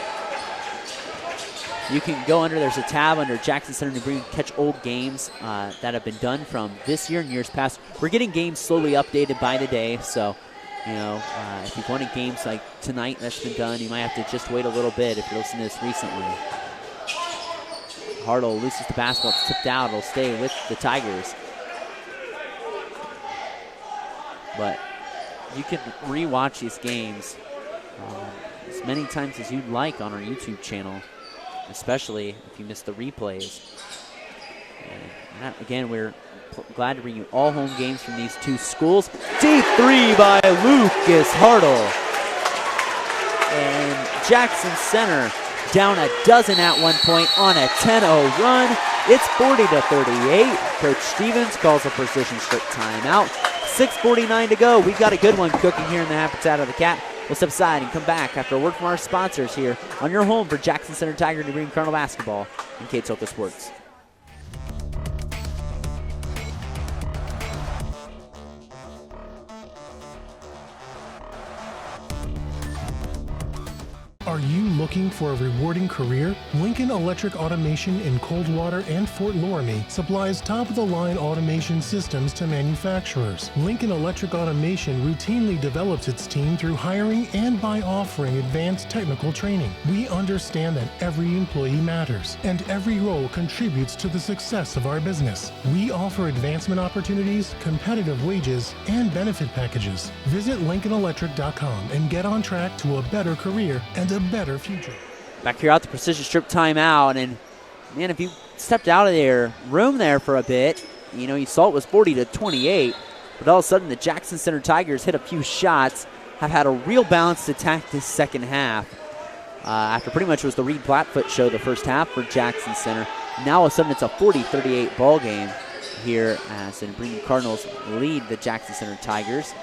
You can go under, there's a tab under Jackson Center New Bremen, catch old games that have been done from this year and years past. We're getting games slowly updated by the day, so, you know, if you've wanted games like tonight that's been done, you might have to just wait a little bit if you're listening to this recently. Hartle loses the basketball, it's tipped out, it'll stay with the Tigers. But you can rewatch these games as many times as you'd like on our YouTube channel, especially if you missed the replays. And again, we're glad to bring you all home games from these two schools. Deep three by Lucas Hartle. And Jackson Center down a dozen at one point on a 10-0 run. It's 40-38. Coach Stevens calls a precision strip timeout. 6:49 to go. We've got a good one cooking here in the Habitat of the Cat. We'll step aside and come back after a word from our sponsors here on your home for Jackson Center Tiger New Bremen Cardinal basketball in Kate's Sports. Are you looking for a rewarding career? Lincoln Electric Automation in Coldwater and Fort Loramie supplies top-of-the-line automation systems to manufacturers. Lincoln Electric Automation routinely develops its team through hiring and by offering advanced technical training. We understand that every employee matters, and every role contributes to the success of our business. We offer advancement opportunities, competitive wages, and benefit packages. Visit LincolnElectric.com and get on track to a better career and a better future. Back here out the precision strip timeout, and man, if you stepped out of their room there for a bit, you know, you saw it was 40-28, but all of a sudden the Jackson Center Tigers hit a few shots, have had a real balanced attack this second half. After pretty much was the Reed Blackfoot show the first half for Jackson Center. Now all of a sudden it's a 40-38 ball game here as the Bremen Cardinals lead the Jackson Center Tigers.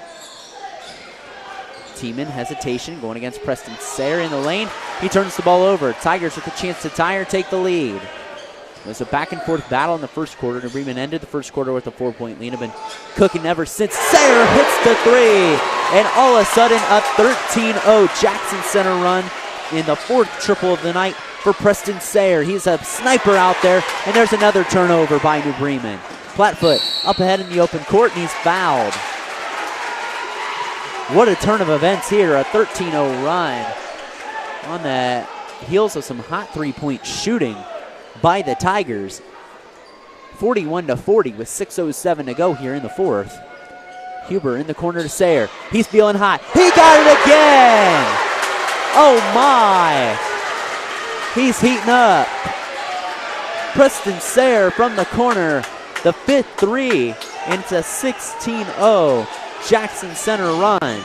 Tiemann, hesitation, going against Preston Sayre in the lane. He turns the ball over. Tigers with a chance to tie or take the lead. It was a back-and-forth battle in the first quarter. New Bremen ended the first quarter with a 4-point lead. Have been cooking ever since. Sayre hits the three, and all of a sudden a 13-0 Jackson Center run in the fourth triple of the night for Preston Sayre. He's a sniper out there, and there's another turnover by New Bremen. Blackfoot up ahead in the open court, and he's fouled. What a turn of events here, a 13-0 run on the heels of some hot three-point shooting by the Tigers. 41-40 with 6:07 to go here in the fourth. Huber in the corner to Sayre. He's feeling hot. He got it again! Oh my! He's heating up. Preston Sayre from the corner, the fifth three, and it's a 16-0 Jackson Center run.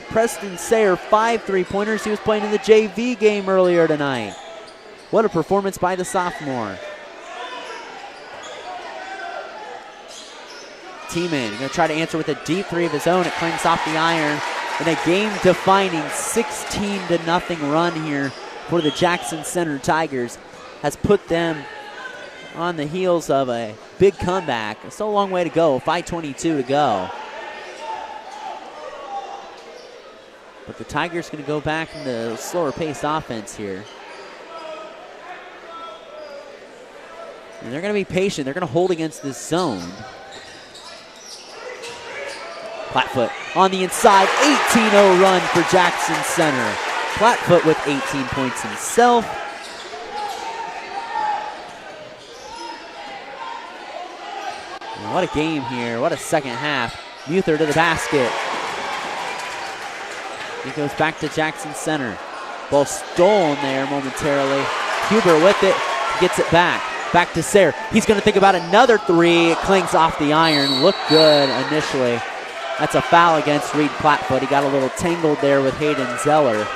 Preston Sayre, 5 3-pointers. He was playing in the JV game earlier tonight. What a performance by the sophomore. Tiemann going to try to answer with a deep three of his own. It clangs off the iron in a game-defining 16-0 run here for the Jackson Center Tigers. Has put them on the heels of a big comeback. It's still a long way to go, 5:22 to go. But the Tigers going to go back into slower paced offense here. And they're going to be patient. They're going to hold against this zone. Blackfoot on the inside, 18-0 run for Jackson Center. Blackfoot with 18 points himself. And what a game here. What a second half. Muther to the basket. He goes back to Jackson Center. Ball stolen there momentarily. Huber with it, gets it back. Back to Sayre. He's going to think about another three. It clings off the iron. Looked good initially. That's a foul against Reed Blackfoot. He got a little tangled there with Hayden Zeller.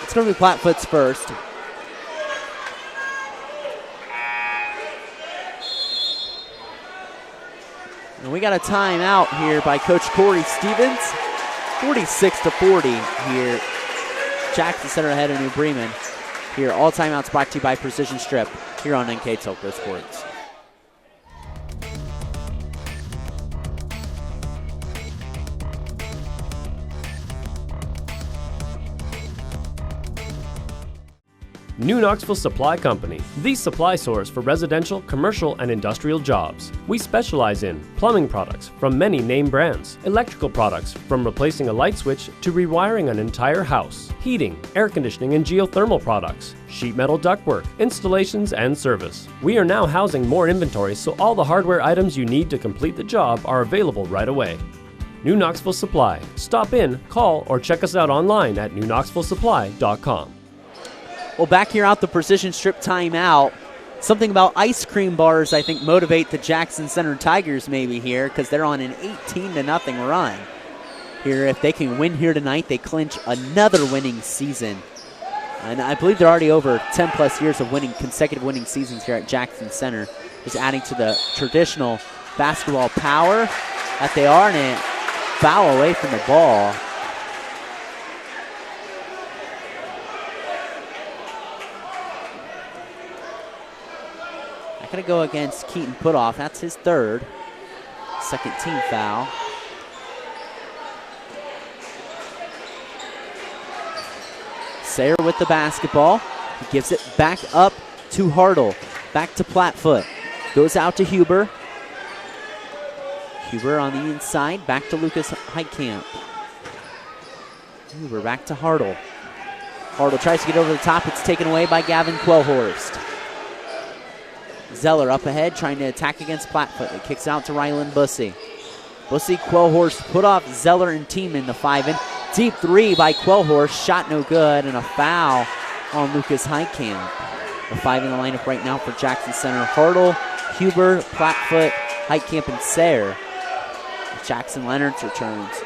It's going to be Blackfoot's first. And we got a timeout here by Coach Corey Stevens. 46-40 here. Jackson Center ahead of New Bremen. Here, all timeouts brought to you by Precision Strip here on NK Telco Sports. New Knoxville Supply Company, the supply source for residential, commercial, and industrial jobs. We specialize in plumbing products from many name brands, electrical products from replacing a light switch to rewiring an entire house, heating, air conditioning, and geothermal products, sheet metal ductwork, installations, and service. We are now housing more inventory, so all the hardware items you need to complete the job are available right away. New Knoxville Supply. Stop in, call, or check us out online at newknoxvillesupply.com. Well, back here out the Precision Strip timeout. Something about ice cream bars, I think, motivate the Jackson Center Tigers maybe here, because they're on an 18-0 run. Here, if they can win here tonight, they clinch another winning season. And I believe they're already over 10-plus years of consecutive winning seasons here at Jackson Center. Just adding to the traditional basketball power that they are, and a foul away from the ball. Going to go against Keaton Putoff. That's his third. Second team foul. Sayer with the basketball. He gives it back up to Hartle. Back to Plattfoot. Goes out to Huber. Huber on the inside. Back to Lucas Heitkamp. Huber back to Hartle. Hartle tries to get over the top. It's taken away by Gavin Quellhorst. Zeller up ahead, trying to attack against Plattfoot. It kicks out to Rylan Bussey. Bussey, Quellhorst, Putoff, Zeller, and Tiemann, the 5-in. Deep three by Quellhorst, shot no good, and a foul on Lucas Heitkamp. The 5 in the lineup right now for Jackson Center. Hartle, Huber, Plattfoot, Heitkamp, and Sayer. Jackson Leonard's returns.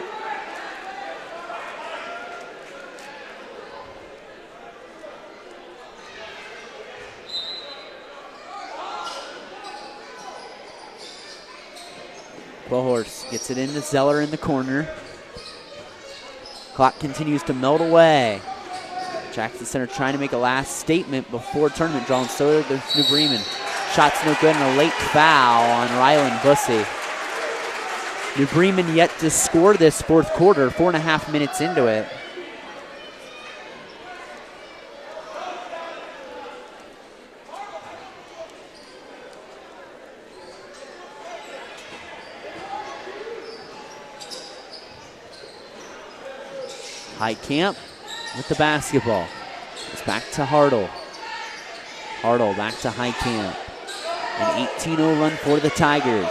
Quellhorst gets it into Zeller in the corner. Clock continues to melt away. Jackson Center trying to make a last statement before tournament draw, and so does New Bremen. Shot's no good, and a late foul on Rylan Bussey. New Bremen yet to score this fourth quarter, 4.5 minutes into it. Heitkamp with the basketball. It's back to Hartle. Hartle back to Heitkamp. An 18-0 run for the Tigers.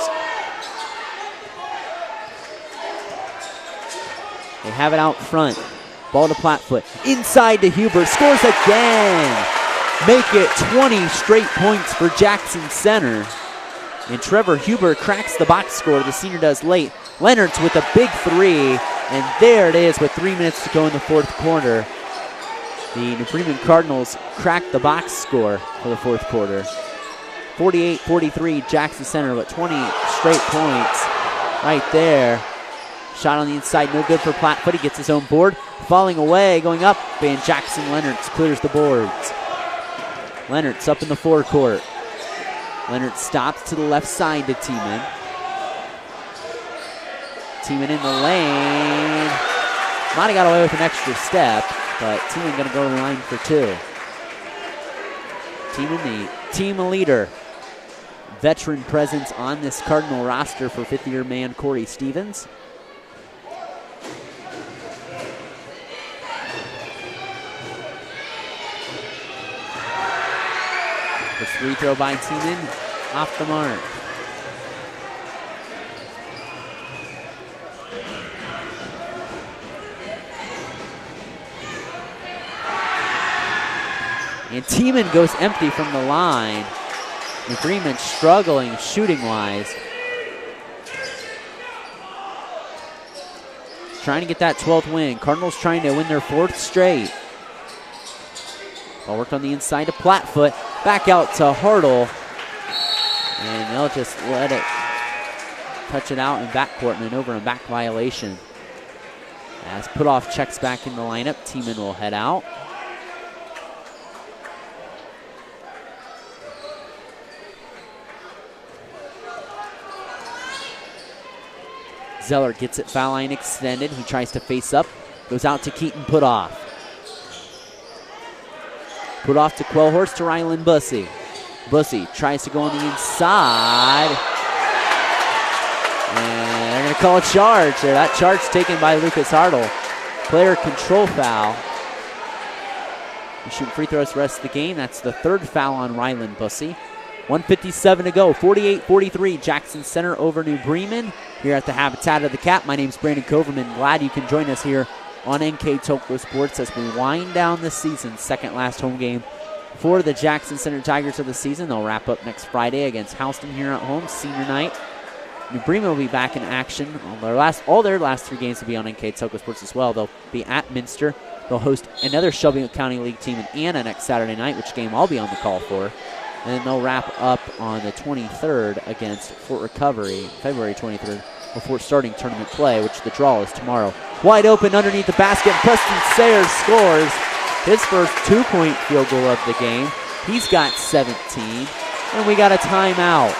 They have it out front. Ball to Plattfoot. Inside to Huber. Scores again. Make it 20 straight points for Jackson Center. And Trevor Huber cracks the box score. The senior does late. Leonard's with a big three. And there it is with 3 minutes to go in the fourth quarter. The New Bremen Cardinals cracked the box score for the fourth quarter. 48-43 Jackson Center, but 20 straight points right there. Shot on the inside, no good for Plattfoot. He gets his own board. Falling away, going up, and Jackson Leonards clears the boards. Leonards up in the forecourt. Leonard stops to the left side to Tiemann. Tiemann in the lane. Might have got away with an extra step, but Tiemann going to go to the line for two. Tiemann, the team leader. Veteran presence on this Cardinal roster for fifth-year man Corey Stevens. The free throw by Tiemann off the mark. And Tiemann goes empty from the line. New Bremen struggling shooting-wise. Trying to get that 12th win. Cardinals trying to win their fourth straight. Ball worked on the inside to Plattfoot. Back out to Hartle. And they'll just let it touch it out in backcourt and an over and back violation. As Putoff checks back in the lineup, Tiemann will head out. Zeller gets it, foul line extended. He tries to face up, goes out to Keaton Putoff. Put off to Quellhorst to Rylan Bussey. Bussey tries to go on the inside. And they're going to call a charge there. That charge taken by Lucas Hartle. Player control foul. He's shooting free throws the rest of the game. That's the third foul on Rylan Bussey. 1:57 to go. 48-43. Jackson Center over New Bremen here at the Habitat of the Cap. My name's Brandon Coverman. Glad you can join us here on NK Tokyo Sports as we wind down this season's second last home game for the Jackson Center Tigers of the season. They'll wrap up next Friday against Houston here at home, senior night. New Bremen will be back in action. All their last 3 games will be on NK Tokyo Sports as well. They'll be at Minster. They'll host another Shelby County League team in Anna next Saturday night, which game I'll be on the call for. And then they'll wrap up on the 23rd against Fort Recovery, February 23rd, before starting tournament play, which the draw is tomorrow. Wide open underneath the basket, and Preston Sayers scores his first 2-point field goal of the game. He's got 17, and we got a timeout.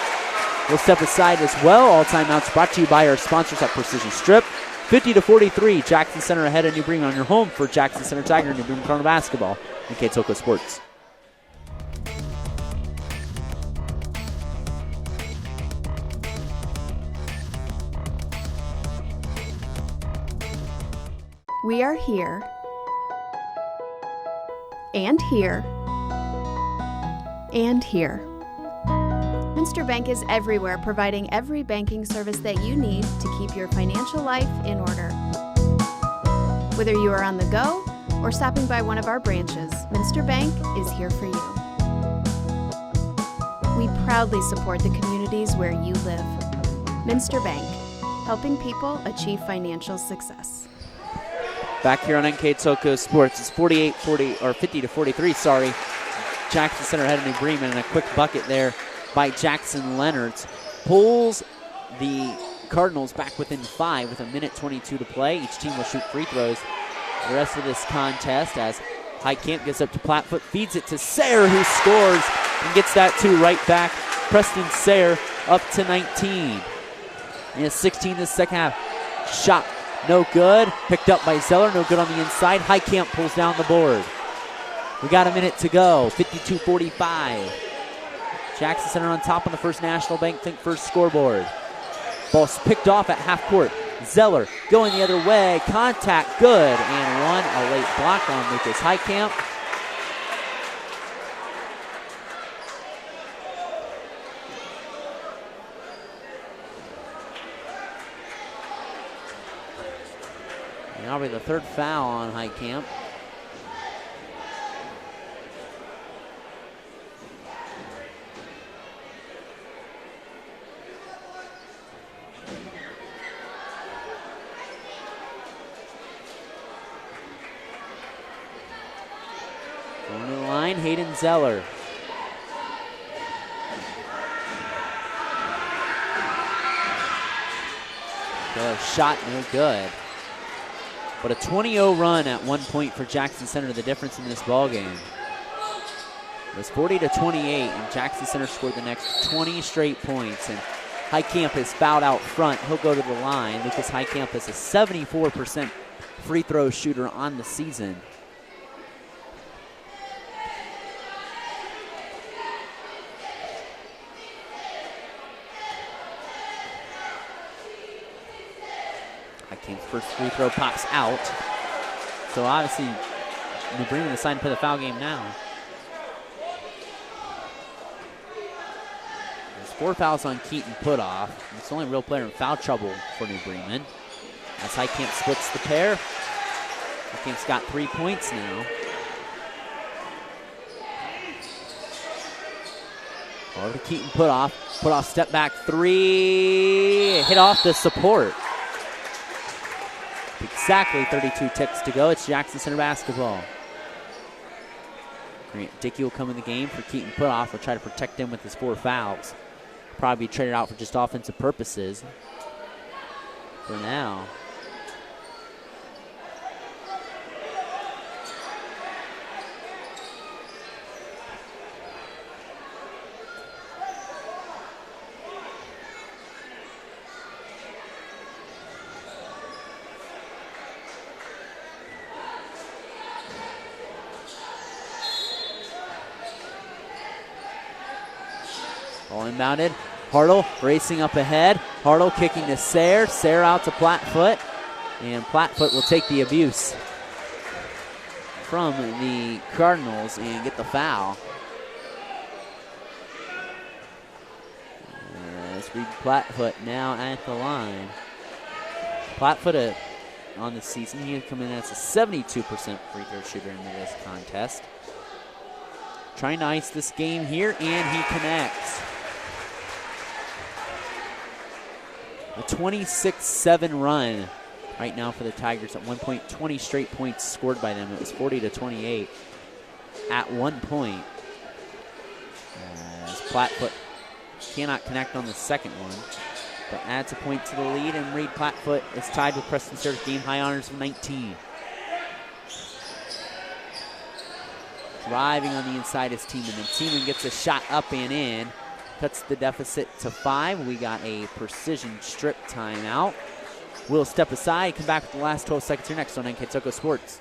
We'll step aside as well. All timeouts brought to you by our sponsors at Precision Strip. 50-43, Jackson Center ahead of New Bremen on your home for Jackson Center Tiger and New Bremen Cardinal basketball. NK Tokyo Sports. We are here, and here, and here. Minster Bank is everywhere, providing every banking service that you need to keep your financial life in order. Whether you are on the go or stopping by one of our branches, Minster Bank is here for you. We proudly support the communities where you live. Minster Bank, helping people achieve financial success. Back here on NK Tokyo Sports, it's 50-43, sorry. Jackson Center ahead of New Bremen, and a quick bucket there by Jackson Leonards pulls the Cardinals back within 5 with 1:22 to play. Each team will shoot free throws the rest of this contest as Highcamp gets up to Plattfoot, feeds it to Sayre, who scores and gets that 2 right back. Preston Sayre up to 19. He has 16 this second half. Shot no good. Picked up by Zeller. No good on the inside. Highcamp pulls down the board. We got a minute to go. 52-45. Jackson Center on top on the First National Bank Think First scoreboard. Ball's picked off at half court. Zeller going the other way. Contact good. And a late block on Lucas Highcamp. That'll be the third foul on Highcamp. Going to the line, Hayden Zeller. Zeller shot no good. But a 20-0 run at one point for Jackson Center, the difference in this ball game. It was 40-28, and Jackson Center scored the next 20 straight points. And Highcamp is fouled out front. He'll go to the line. Lucas Highcamp is a 74% free throw shooter on the season. Highcamp's first free throw pops out. So obviously, New Bremen decided to play the foul game now. There's 4 fouls on Keaton Putoff. It's the only real player in foul trouble for New Bremen. As Highcamp splits the pair. Highcamp's got 3 points now. Over to Keaton Putoff. Putoff step back 3. Hit off the support. Exactly 32 ticks to go. It's Jackson Center basketball. Grant Dickey will come in the game for Keaton Putoff. We'll try to protect him with his 4 fouls. Probably be traded out for just offensive purposes for now. Ball inbounded. Hartle racing up ahead. Hartle kicking to Sayre. Sayre out to Plattfoot. And Plattfoot will take the abuse from the Cardinals and get the foul. Let's read Plattfoot now at the line. Plattfoot on the season, he had come in as a 72% free throw shooter into this contest. Trying to ice this game here, and he connects. A 26-7 run right now for the Tigers. At one point, 20 straight points scored by them. It was 40-28 at one point. As Plattfoot cannot connect on the second one, but adds a point to the lead, and Reed Plattfoot is tied with Preston Sturgis game high honors of 19. Driving on the inside is Tiemann, and Tiemann gets a shot up and in. Cuts the deficit to 5. We got a precision strip timeout. We'll step aside, come back with the last 12 seconds here next on NK Toko Sports.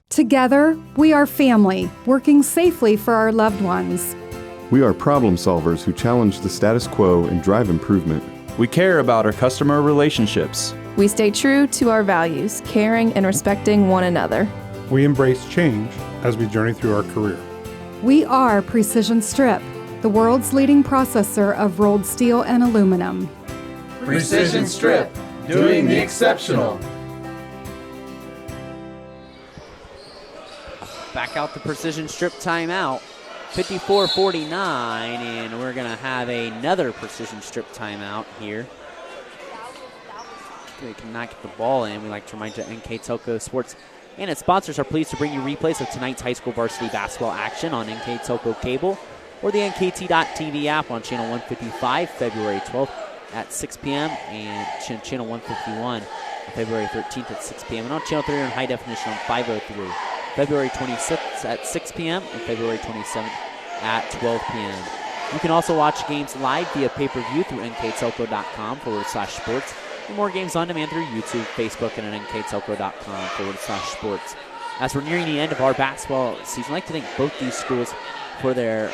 Together, we are family, working safely for our loved ones. We are problem solvers who challenge the status quo and drive improvement. We care about our customer relationships. We stay true to our values, caring and respecting one another. We embrace change as we journey through our career. We are Precision Strip, the world's leading processor of rolled steel and aluminum. Precision Strip, doing the exceptional. Back out the precision strip timeout. 54-49, and we're going to have another precision strip timeout here. We cannot get the ball in. We like to remind you NK Toko Sports and its sponsors are pleased to bring you replays of tonight's high school varsity basketball action on NK Toko Cable or the NKT.TV app on Channel 155 February 12th at 6 p.m. and Channel 151 on February 13th at 6 p.m. and on Channel 3 in high definition on 503. February 26th at 6 p.m. and February 27th at 12 p.m. You can also watch games live via pay-per-view through nktelco.com/sports. For more games on demand through YouTube, Facebook, and at nktelco.com/sports. As we're nearing the end of our basketball season, I'd like to thank both these schools for their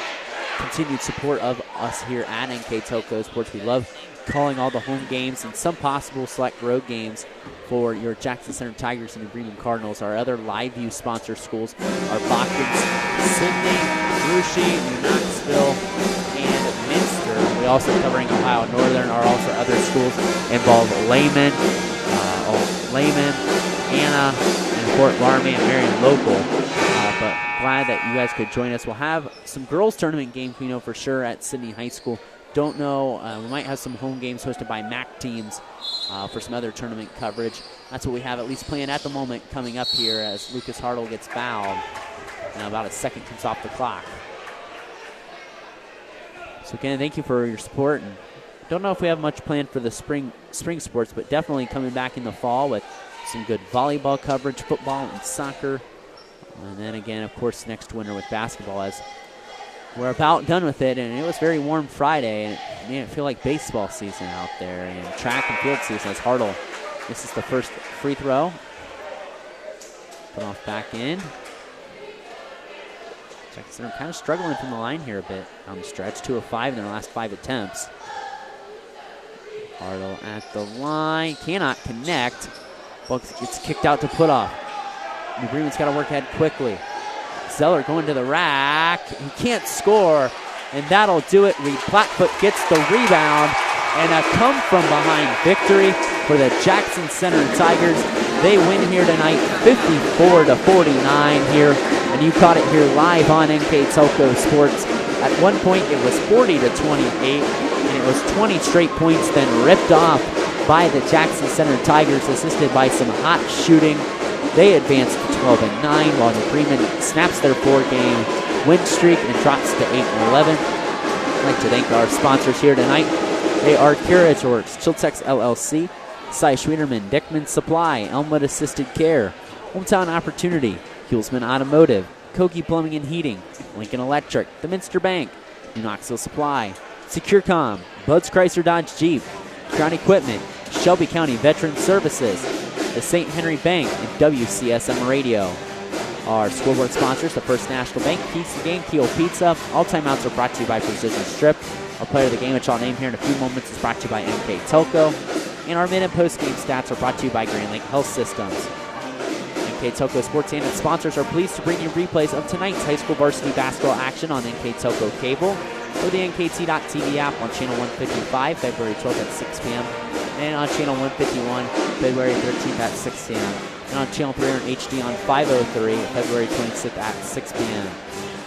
continued support of us here at NK Toko Sports. We love calling all the home games and some possible select road games for your Jackson Center Tigers and the Bremen Cardinals. Our other live view sponsor schools are Boston, Sidney, Rushi, New Knoxville, and Minster. We also covering Ohio Northern are also other schools involved Lehman, Anna, and Fort Laramie and Marion Local. But glad that you guys could join us. We'll have some girls tournament games we know for sure at Sidney High School. Don't know, we might have some home games hosted by MAC teams for some other tournament coverage. That's what we have at least planned at the moment coming up here as Lucas Hartle gets fouled. Now about a second comes off the clock. So again, thank you for your support. And don't know if we have much planned for the spring sports, but definitely coming back in the fall with some good volleyball coverage, football and soccer. And then again, of course, next winter with basketball as we're about done with it, and it was very warm Friday, and it made it feel like baseball season out there, and track and field season as Hartle. This is the first free throw. Put off back in. Jackson Center kind of struggling from the line here a bit on the stretch. 2 of 5 in their last 5 attempts. Hartle at the line, cannot connect. Ball gets kicked out to put off. New Bremen's got to work ahead quickly. Zeller going to the rack. He can't score, and that'll do it. Reed Plattfoot gets the rebound, and a come-from-behind victory for the Jackson Center Tigers. They win here tonight 54-49 here, and you caught it here live on NK Toko Sports. At one point, it was 40-28, and it was 20 straight points then ripped off by the Jackson Center Tigers, assisted by some hot shooting. They advance to 12-9 while New Bremen snaps their 4-game win streak and drops to 8-11. I'd like to thank our sponsors here tonight. They are Carriage Works, Chiltex LLC, Cy Schwieterman, Dickman Supply, Elmwood Assisted Care, Hometown Opportunity, Hulsman Automotive, Kogi Plumbing and Heating, Lincoln Electric, the Minster Bank, New Knoxville Supply, SecureCom, Bud's Chrysler Dodge Jeep, Crown Equipment, Shelby County Veteran Services, the St. Henry Bank, and WCSM Radio. Our scoreboard sponsors, the First National Bank, Keys the Game, Keel Pizza. All timeouts are brought to you by Precision Strip. Our player of the game, which I'll name here in a few moments, is brought to you by MK Telco. And our mid and post-game stats are brought to you by Grand Lake Health Systems. NK Telco Sports and its sponsors are pleased to bring you replays of tonight's high school varsity basketball action on NK Telco Cable or the NKT.TV app on Channel 155, February 12th at 6 p.m. and on Channel 151, February 13th at 6 p.m. and on Channel 300 HD on 503, February 26th at 6 p.m.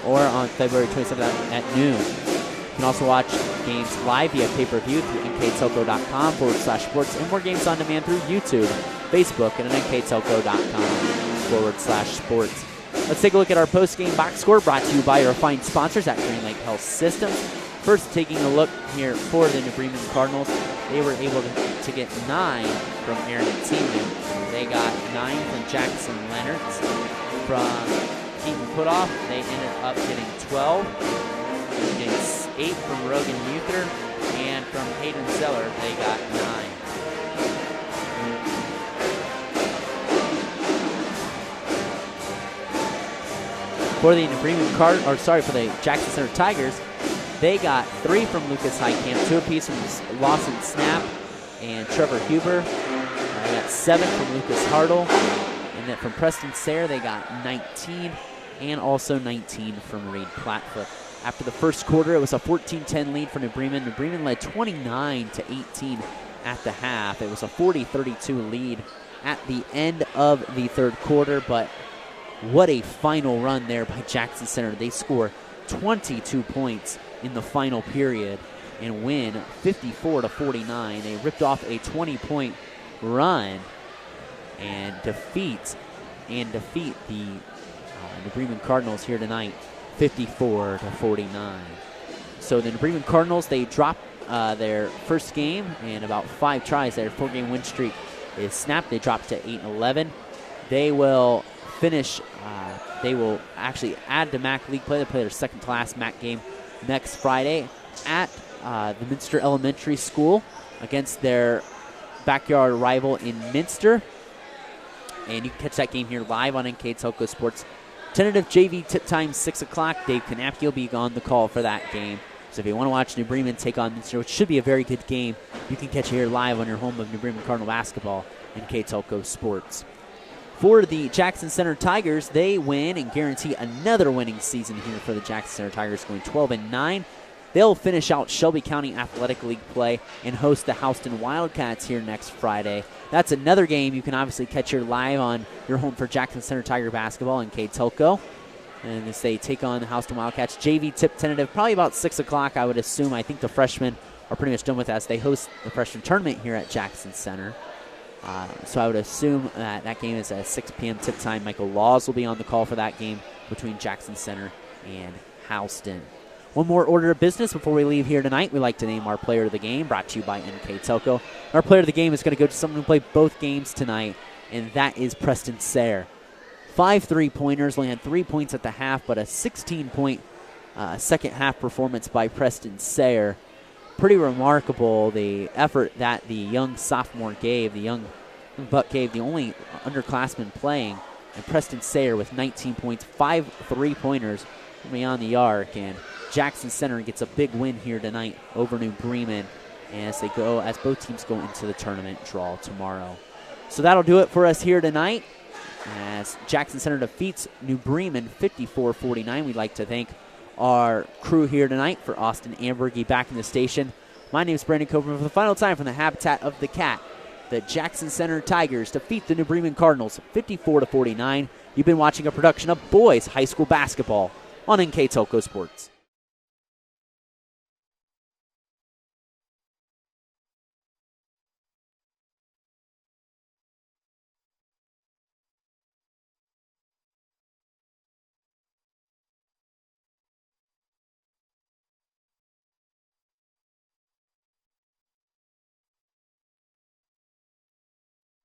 or on February 27th at noon. You can also watch games live via pay-per-view through nktelco.com/sports and more games on demand through YouTube, Facebook, and nktelco.com/sports. Let's take a look at our post-game box score brought to you by our fine sponsors at Green Lake Health Systems. First, taking a look here for the New Bremen Cardinals, they were able to get 9 from Aaron Atimu. They got 9 from Jackson Leonards. From Keaton Putoff, they ended up getting 12. Getting 8 from Rogan Muther, and from Hayden Zeller, they got 9. For the Bremen for the Jackson Center Tigers, they got 3 from Lucas Heitkamp, 2 apiece from Lawson Snap and Trevor Huber. They got 7 from Lucas Hartle, and then from Preston Sayre, they got 19, and also 19 from Reed Platfoot. After the first quarter, it was a 14-10 lead for New Bremen. New Bremen led 29-18 at the half. It was a 40-32 lead at the end of the third quarter, but what a final run there by Jackson Center. They score 22 points in the final period and win 54-49. They ripped off a 20-point run and defeat the New Bremen Cardinals here tonight, 54-49. So the New Bremen Cardinals, they dropped their first game and about 5 tries. Their 4-game win streak is snapped. They dropped to 8-11. They will finish. They will actually add to MAC League play. They play their second-to-last MAC game next Friday at the Minster Elementary School against their backyard rival in Minster. And you can catch that game here live on NK Telco Sports. Tentative JV tip time, 6 o'clock. Dave Kanapke will be on the call for that game. So if you want to watch New Bremen take on Minster, which should be a very good game, you can catch it here live on your home of New Bremen Cardinal basketball, NK Telco Sports. For the Jackson Center Tigers, they win and guarantee another winning season here for the Jackson Center Tigers, going 12-9. They'll finish out Shelby County Athletic League play and host the Houston Wildcats here next Friday. That's another game you can obviously catch here live on your home for Jackson Center Tiger basketball in K Telco. And as they take on the Houston Wildcats, JV tip tentative, probably about 6 o'clock, I would assume. I think the freshmen are pretty much done with that as they host the freshman tournament here at Jackson Center. So I would assume that game is at 6 p.m. tip time. Michael Laws will be on the call for that game between Jackson Center and Houston. One more order of business before we leave here tonight. We like to name our player of the game, brought to you by NK Telco. Our player of the game is going to go to someone who played both games tonight, and that is Preston Sayre. 5 3-pointers, only had 3 points at the half, but a 16-point second half performance by Preston Sayre. Pretty remarkable, the effort that the young sophomore gave, the young buck gave, the only underclassman playing, and Preston Sayre with 19 points, 5 3-pointers beyond the arc, and Jackson Center gets a big win here tonight over New Bremen as both teams go into the tournament draw tomorrow. So that'll do it for us here tonight as Jackson Center defeats New Bremen 54-49. We'd like to thank our crew here tonight. For Austin Ambergy back in the station, my name is Brandon Copeland for the final time from the Habitat of the Cat. The Jackson Center Tigers defeat the New Bremen Cardinals 54-49. You've been watching a production of Boys High School Basketball on NK Telco Sports.